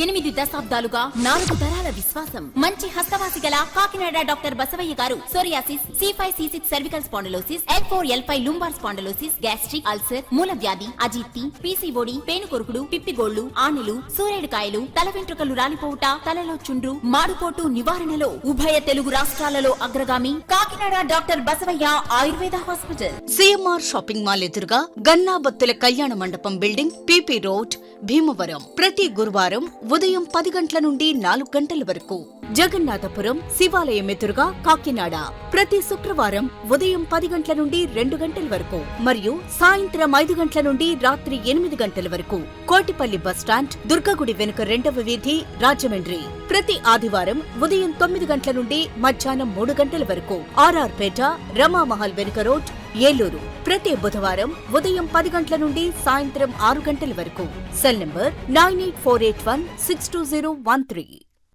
8 దశాబ్దాలుగా 4 తరాల విశ్వాసం. మంచి హస్తవాసి గల Kakinada doctor Basavayya garu psoriasis, C5, C6 cervical spondylosis, L4, L5 lumbar spondylosis, gastric ulcer, మూలవ్యాధి, అజీర్తి, పీసీఓడి, పేనుకొరుకుడు, పిప్పిగోళ్లు, ఆనెలు, సూరేడుకాయలు, తల వెంట్రుకలు రాలిపోవుట, తలలో చుండ్రు, మాడుపోటు నివారణలో ఉభయ తెలుగు రాష్ట్రాలలో అగ్రగామి Kakinada doctor Basavayya Ayurveda hospital. CMR shopping mall ఎదురుగా గన్నాబత్తుల కళ్యాణ మండపం బిల్డింగ్, పీపీ రోడ్, భీమవరం. ప్రతి గురువారం ఉదయం 10 గంటల నుండి 4 గంటల వరకు. జగన్నాథపురం శివాలయం ఎదురుగా కాకినాడ. ప్రతి శుక్రవారం ఉదయం 10 గంటల నుండి 2 గంటల వరకు మరియు సాయంత్రం 5 గంటల నుండి రాత్రి 8 గంటల వరకు. కోటిపల్లి బస్టాండ్, దుర్గగుడి వెనుక 2వ వీధి, రాజమండ్రి. ప్రతి ఆదివారం ఉదయం 9 గంటల నుండి మధ్యాహ్నం 3 గంటల వరకు. ఆర్ఆర్ పేట, రమామహల్ వెనుక రోడ్, ఏలూరు. ప్రతి బుధవారం ఉదయం 10 గంటల నుండి సాయంత్రం 6 గంటల వరకు. Cell number 9848162013.